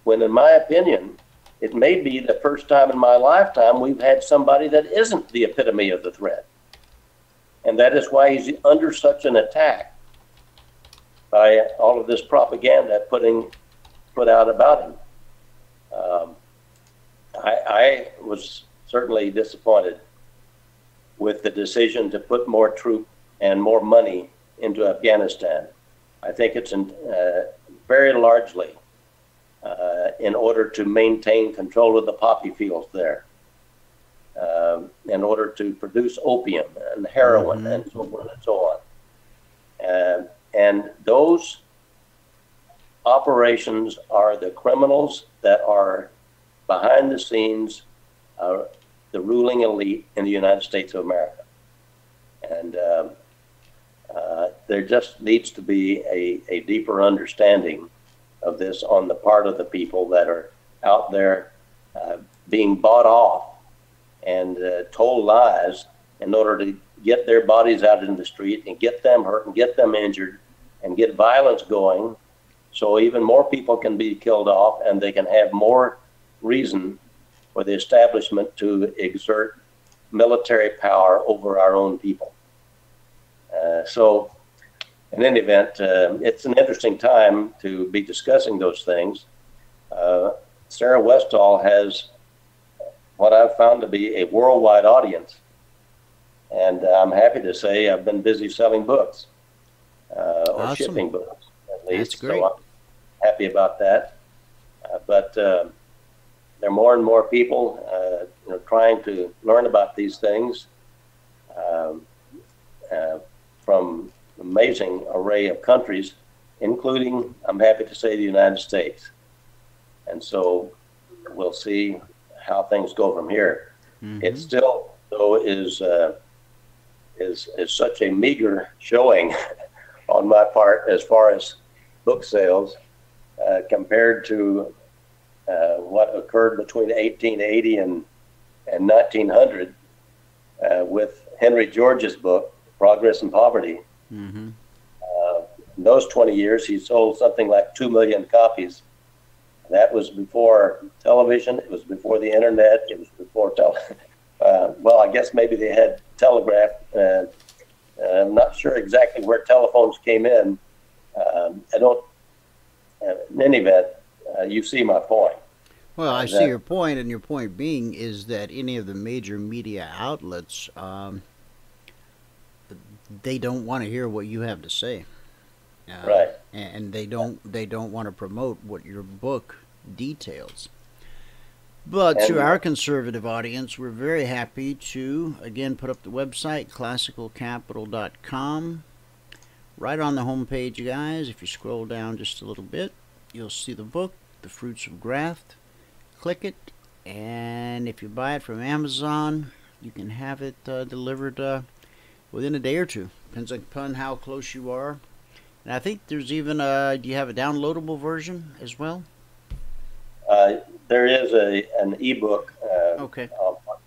when in my opinion, it may be the first time in my lifetime we've had somebody that isn't the epitome of the threat. And that is why he's under such an attack by all of this propaganda put out about him. I was certainly disappointed with the decision to put more troop and more money into Afghanistan. I think it's very largely in order to maintain control of the poppy fields there, in order to produce opium and heroin and so forth and so on. And those operations are the criminals that are behind the scenes, the ruling elite in the United States of America. And there just needs to be a deeper understanding of this on the part of the people that are out there being bought off and told lies in order to get their bodies out in the street and get them hurt and get them injured and get violence going, so even more people can be killed off and they can have more reason for the establishment to exert military power over our own people. So in any event, it's an interesting time to be discussing those things. Sarah Westall has what I've found to be a worldwide audience. And I'm happy to say I've been busy selling books, or Awesome. shipping books, at least. That's great. So I'm happy about that. But there are more and more people trying to learn about these things from an amazing array of countries, including, I'm happy to say, the United States. And so we'll see how things go from here. Mm-hmm. It still, though, is such a meager showing on my part as far as book sales compared to what occurred between 1880 and 1900 with Henry George's book, Progress and Poverty. Mm-hmm. In those 20 years, he sold something like 2 million copies. That was before television. It was before the internet. It was before well, I guess maybe they had telegraph. I'm not sure exactly where telephones came in. In any event, you see my point. Well, I see your point, and your point being is that any of the major media outlets, they don't want to hear what you have to say, right? And they don't want to promote what your book details. But to our conservative audience, we're very happy to again put up the website classicalcapital.com. Right on the home page, you guys, if you scroll down just a little bit, you'll see the book, The Fruits of Graft. Click it, and if you buy it from Amazon, you can have it delivered within a day or two. Depends upon how close you are. And I think there's even do you have a downloadable version as well? There is an ebook okay.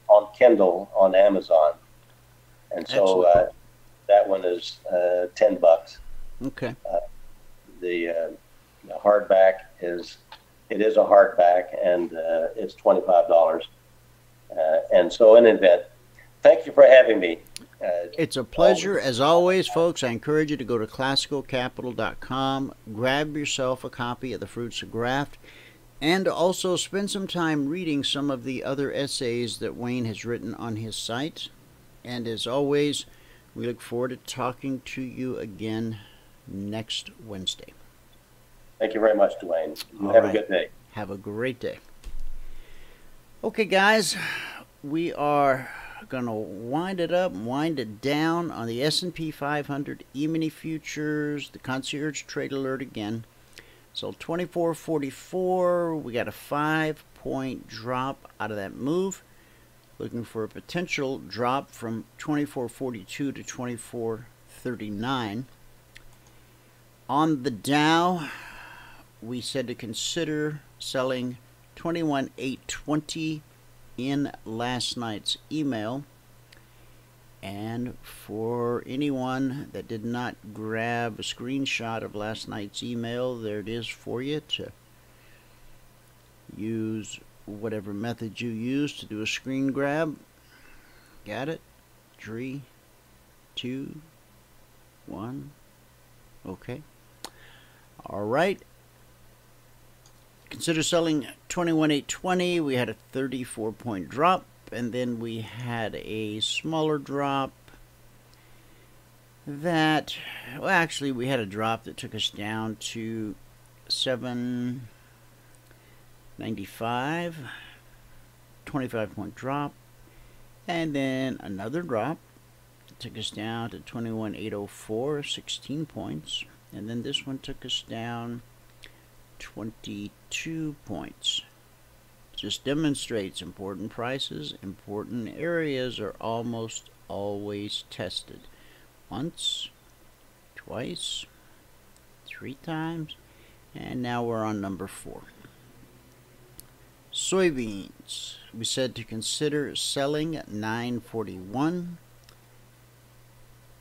on Kindle on Amazon, and so that one is $10. Okay. The hardback is a hardback, and it's $25. And so, in event, thank you for having me. It's a pleasure as always, folks. I encourage you to go to classicalcapital.com, grab yourself a copy of The Fruits of Graft, and also spend some time reading some of the other essays that Wayne has written on his site. And as always, we look forward to talking to you again next Wednesday. Thank you very much, Dwayne. You have a good day. Have a great day. Okay, guys, we are going to wind it up, wind it down on the S&P 500, Emini Futures, the Concierge Trade Alert again. So 24.44, we got a 5-point drop out of that move. Looking for a potential drop from 24.42 to 24.39. On the Dow, we said to consider selling 21,820 in last night's email. And for anyone that did not grab a screenshot of last night's email, there it is for you to use whatever method you use to do a screen grab. Got it? 3, 2, 1. Okay. All right. Consider selling 21,820. We had a 34-point drop, and then we had a smaller drop that, well, actually we had a drop that took us down to 795, 25-point drop, and then another drop that took us down to 21,804, 16 points, and then this one took us down 22 points. Just demonstrates important prices, important areas are almost always tested. Once, twice, 3 times, and now we're on number 4. Soybeans, we said to consider selling at 941.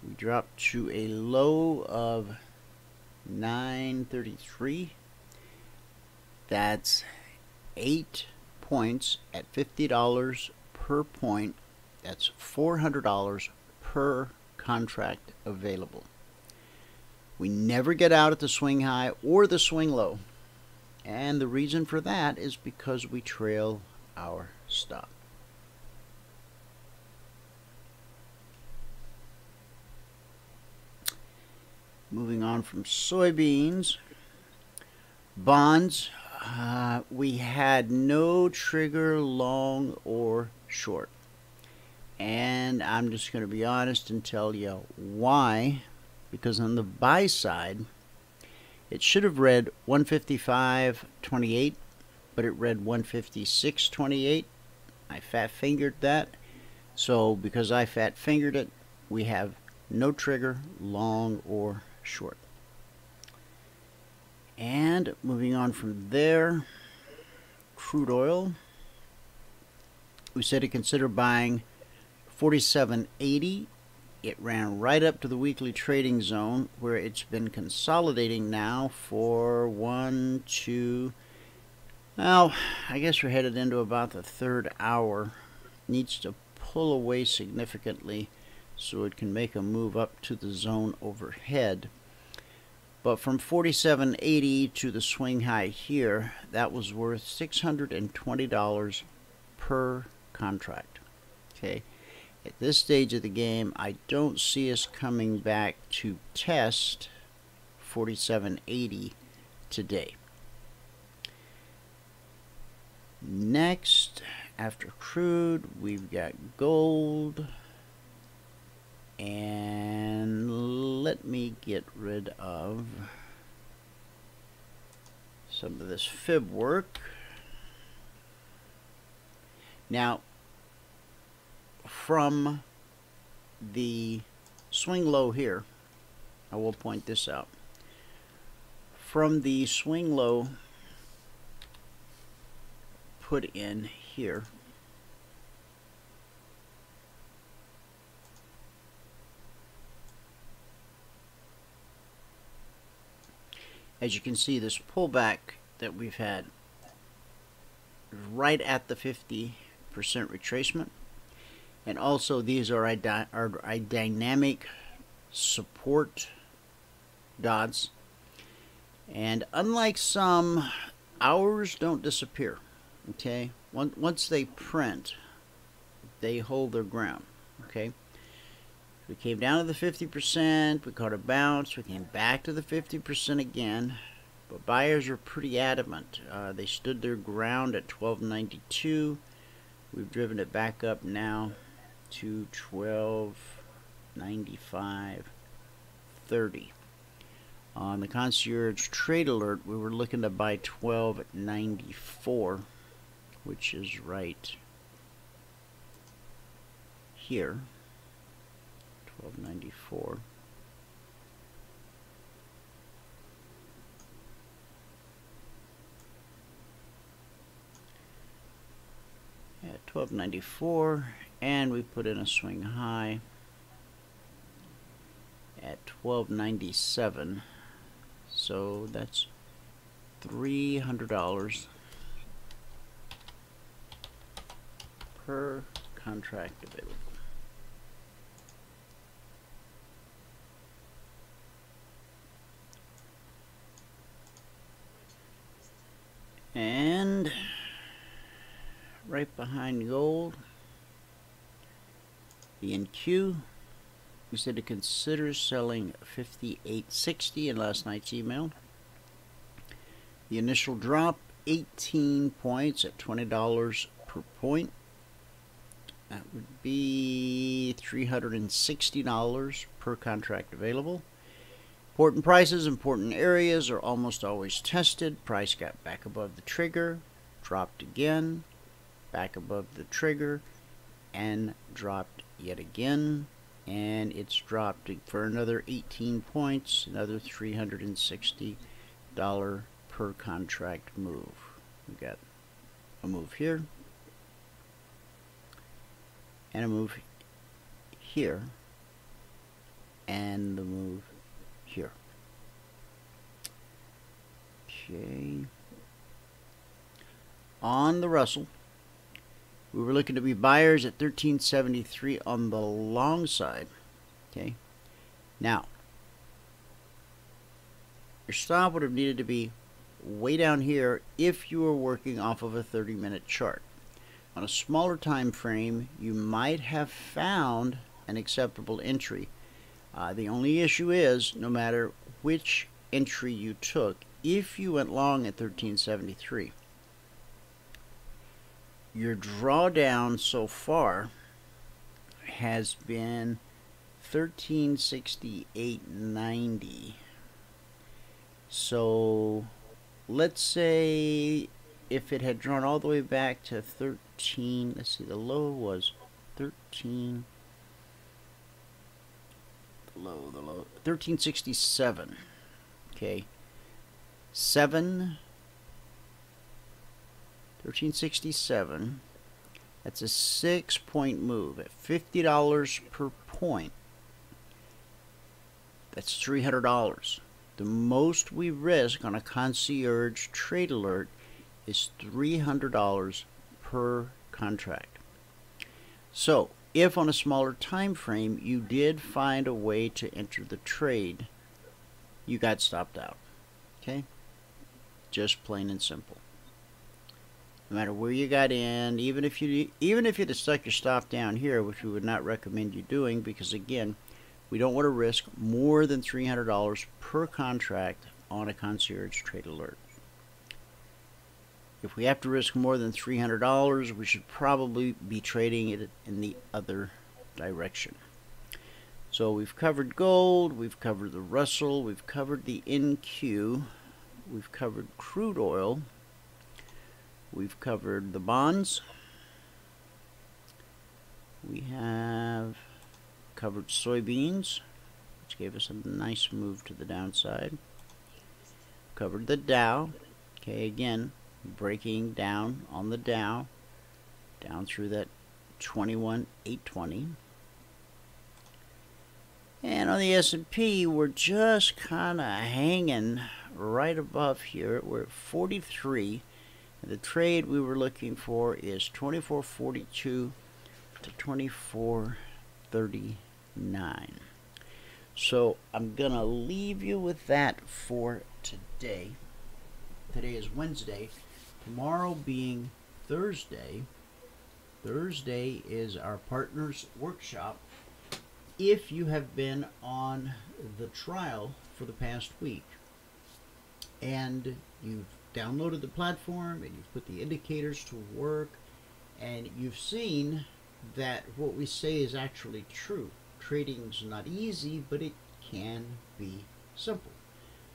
We dropped to a low of 933. That's 8 points at $50 per point. That's $400 per contract available. We never get out at the swing high or the swing low. And the reason for that is because we trail our stop. Moving on from soybeans, bonds, we had no trigger long or short. And I'm just going to be honest and tell you why. Because on the buy side, it should have read 155.28, but it read 156.28. I fat fingered that. So because I fat fingered it, we have no trigger long or short. And moving on from there, crude oil, we said to consider buying 47.80. It ran right up to the weekly trading zone where it's been consolidating now for 1, 2, well, I guess we're headed into about the 3rd hour. Needs to pull away significantly so it can make a move up to the zone overhead. But from 47.80 to the swing high here, that was worth $620 per contract. Okay. At this stage of the game, I don't see us coming back to test 47.80 today. Next, after crude, we've got gold And let me get rid of some of this fib work. Now, from the swing low here, I will point this out. From the swing low put in here, as you can see, this pullback that we've had right at the 50% retracement, and also these are a dynamic support dots, and unlike some, ours don't disappear. Okay, once they print, they hold their ground. Okay, we came down to the 50%, we caught a bounce, we came back to the 50% again, but buyers are pretty adamant. They stood their ground at 12.92. We've driven it back up now to 12.95.30. On the Concierge Trade Alert, we were looking to buy 12.94, which is right here. 12.94. At 12.94, and we put in a swing high at 12.97. So that's $300 per contract available. And right behind gold, the NQ, we said to consider selling 58.60 in last night's email. The initial drop, 18 points at $20 per point. That would be $360 per contract available. Important prices, important areas are almost always tested. Price got back above the trigger, dropped again, back above the trigger, and dropped yet again. And it's dropped for another 18 points, another $360 per contract move. We got a move here, and a move here, and the move here. Okay. On the Russell, we were looking to be buyers at 1373 on the long side. Okay. Now, your stop would have needed to be way down here if you were working off of a 30-minute chart. On a smaller time frame, you might have found an acceptable entry. The only issue is, no matter which entry you took, if you went long at 1373, your drawdown so far has been 1368.90. So let's say if it had drawn all the way back to 13, let's see, the low was 13, the low 1367. Okay, 1367. That's a 6-point move at $50 per point. That's $300. The most we risk on a Concierge Trade Alert is $300 per contract. So if on a smaller time frame you did find a way to enter the trade, you got stopped out. Okay, just plain and simple. No matter where you got in, even if you'd have stuck your stop down here, which we would not recommend you doing, because again, we don't want to risk more than $300 per contract on a Concierge Trade Alert. If we have to risk more than $300, we should probably be trading it in the other direction. So we've covered gold, we've covered the Russell, we've covered the NQ, we've covered crude oil, we've covered the bonds, we have covered soybeans, which gave us a nice move to the downside. Covered the Dow. Okay, again, breaking down on the Dow, down through that 21,820. And on the S&P, we're just kind of hanging right above here. We're at 43. And the trade we were looking for is 24.42 to 24.39. So I'm going to leave you with that for today. Today is Wednesday. Tomorrow being Thursday. Thursday is our partners workshop. If you have been on the trial for the past week and you've downloaded the platform and you've put the indicators to work and you've seen that what we say is actually true. Trading's not easy, but it can be simple.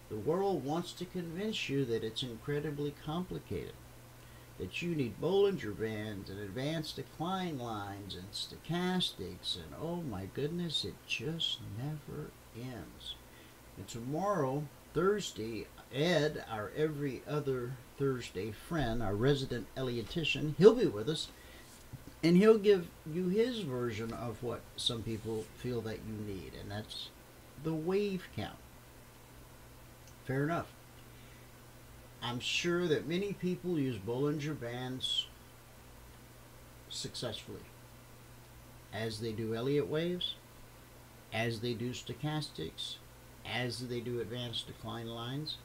The world wants to convince you that it's incredibly complicated, that you need Bollinger Bands and advanced decline lines and stochastics, and oh my goodness, it just never ends. And tomorrow, Thursday, Ed, our every other Thursday friend, our resident Elliottician, he'll be with us, and he'll give you his version of what some people feel that you need, and that's the wave count. Fair enough. I'm sure that many people use Bollinger Bands successfully, as they do Elliott waves, as they do stochastics, as they do advanced decline lines.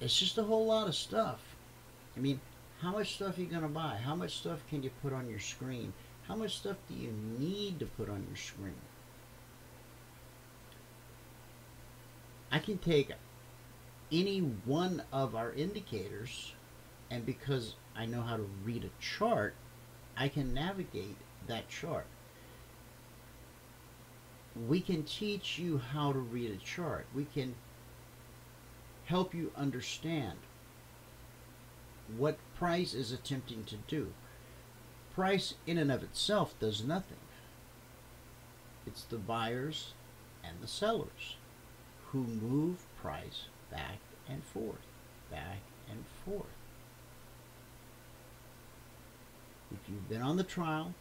It's just a whole lot of stuff. I mean, how much stuff are you going to buy? How much stuff can you put on your screen? How much stuff do you need to put on your screen? I can take any one of our indicators, and because I know how to read a chart, I can navigate that chart. We can teach you how to read a chart. We can help you understand what price is attempting to do. Price in and of itself does nothing. It's the buyers and the sellers who move price back and forth, back and forth. If you've been on the trial,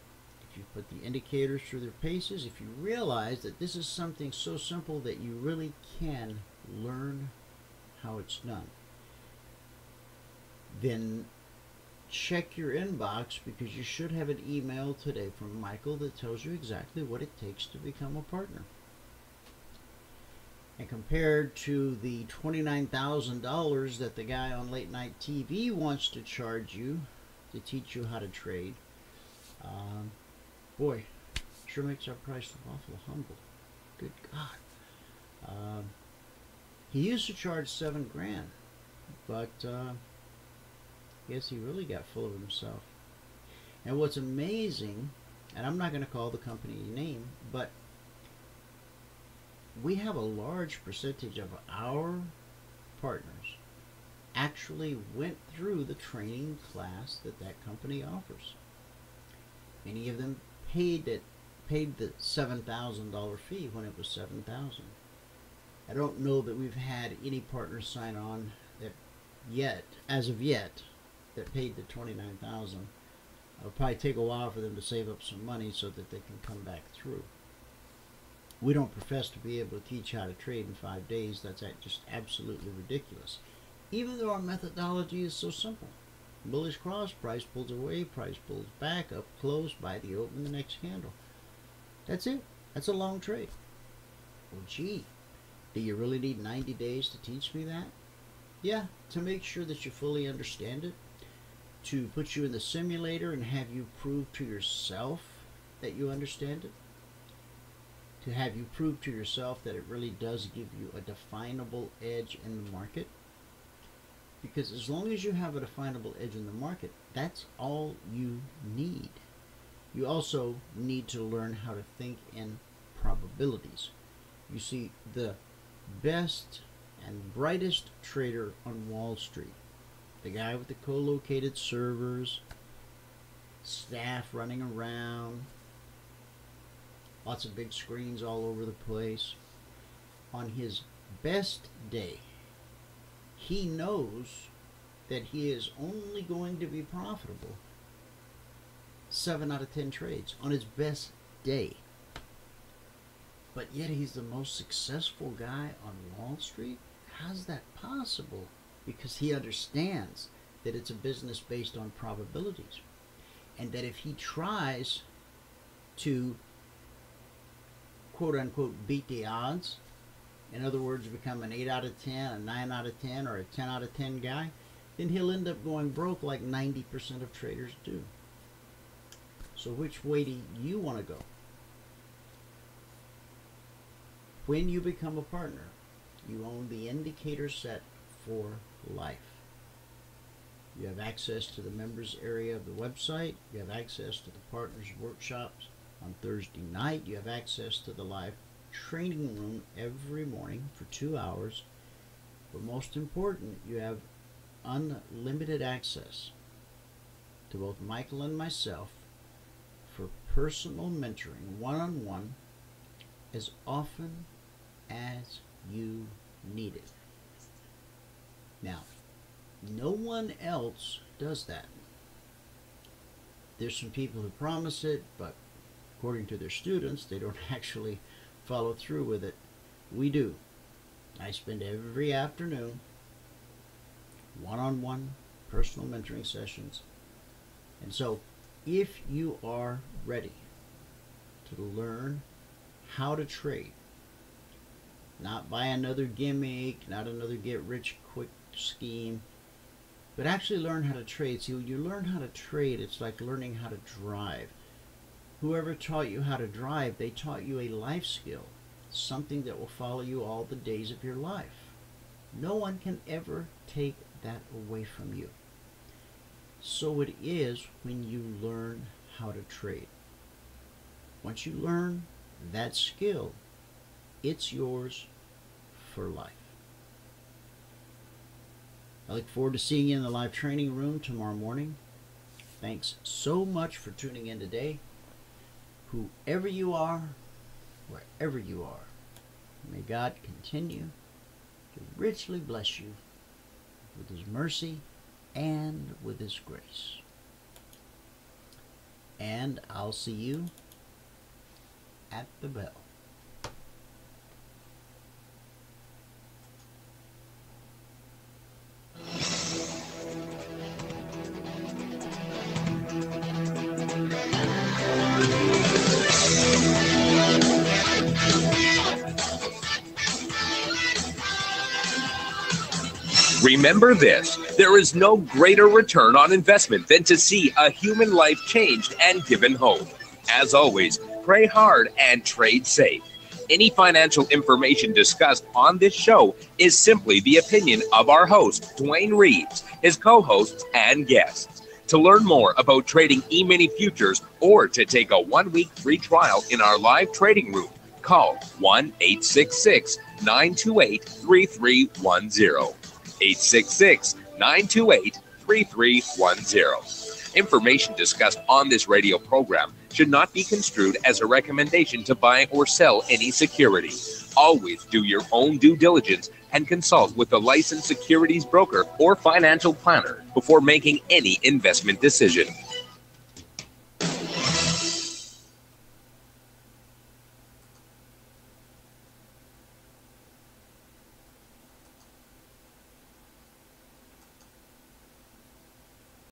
if you put the indicators through their paces, if you realize that this is something so simple that you really can learn how it's done, then check your inbox, because you should have an email today from Michael that tells you exactly what it takes to become a partner. And compared to the $29,000 that the guy on late night TV wants to charge you to teach you how to trade, boy, sure makes our price look awful humble. Good God. He used to charge $7,000, but I guess he really got full of himself. And what's amazing, and I'm not going to call the company name, but we have a large percentage of our partners actually went through the training class that that company offers. Many of them paid the $7,000 fee when it was $7,000. I don't know that we've had any partners sign on that as of yet, that paid the $29,000. It'll probably take a while for them to save up some money so that they can come back through. We don't profess to be able to teach how to trade in 5 days. That's just absolutely ridiculous. Even though our methodology is so simple. Bullish cross, price pulls away, price pulls back, up close, buy the open, the next candle. That's it. That's a long trade. Well, gee, do you really need 90 days to teach me that? Yeah, to make sure that you fully understand it, to put you in the simulator and have you prove to yourself that you understand it, to have you prove to yourself that it really does give you a definable edge in the market. Because as long as you have a definable edge in the market, that's all you need. You also need to learn how to think in probabilities. You see, the best and brightest trader on Wall Street, the guy with the co-located servers, staff running around, lots of big screens all over the place, on his best day, he knows that he is only going to be profitable 7 out of 10 trades on his best day. But yet he's the most successful guy on Wall Street? How's that possible? Because he understands that it's a business based on probabilities. And that if he tries to, quote unquote, beat the odds, in other words, become an 8 out of 10, a 9 out of 10, or a 10 out of 10 guy, then he'll end up going broke like 90% of traders do. So which way do you want to go? When you become a partner, you own the indicator set for life. You have access to the members area of the website. You have access to the partners workshops on Thursday night. You have access to the live training room every morning for 2 hours. But most important, you have unlimited access to both Michael and myself for personal mentoring, one-on-one, as often as you need it. Now, no one else does that. There's some people who promise it, but according to their students, they don't actually follow through with it. We do. I spend every afternoon one-on-one personal mentoring sessions. And so, if you are ready to learn how to trade, not buy another gimmick, not another get-rich-quick scheme, but actually learn how to trade. See, when you learn how to trade, it's like learning how to drive. Whoever taught you how to drive, they taught you a life skill, something that will follow you all the days of your life. No one can ever take that away from you. So it is when you learn how to trade. Once you learn that skill, it's yours for life. I look forward to seeing you in the live training room tomorrow morning. Thanks so much for tuning in today. Whoever you are, wherever you are, may God continue to richly bless you with His mercy and with His grace. And I'll see you at the bell. Remember this, there is no greater return on investment than to see a human life changed and given hope. As always, pray hard and trade safe. Any financial information discussed on this show is simply the opinion of our host, Dwayne Reeves, his co-hosts, and guests. To learn more about trading Emini Futures or to take a 1-week free trial in our live trading room, call 1-866-928-3310. 866-928-3310. Information discussed on this radio program should not be construed as a recommendation to buy or sell any security. Always do your own due diligence and consult with a licensed securities broker or financial planner before making any investment decision.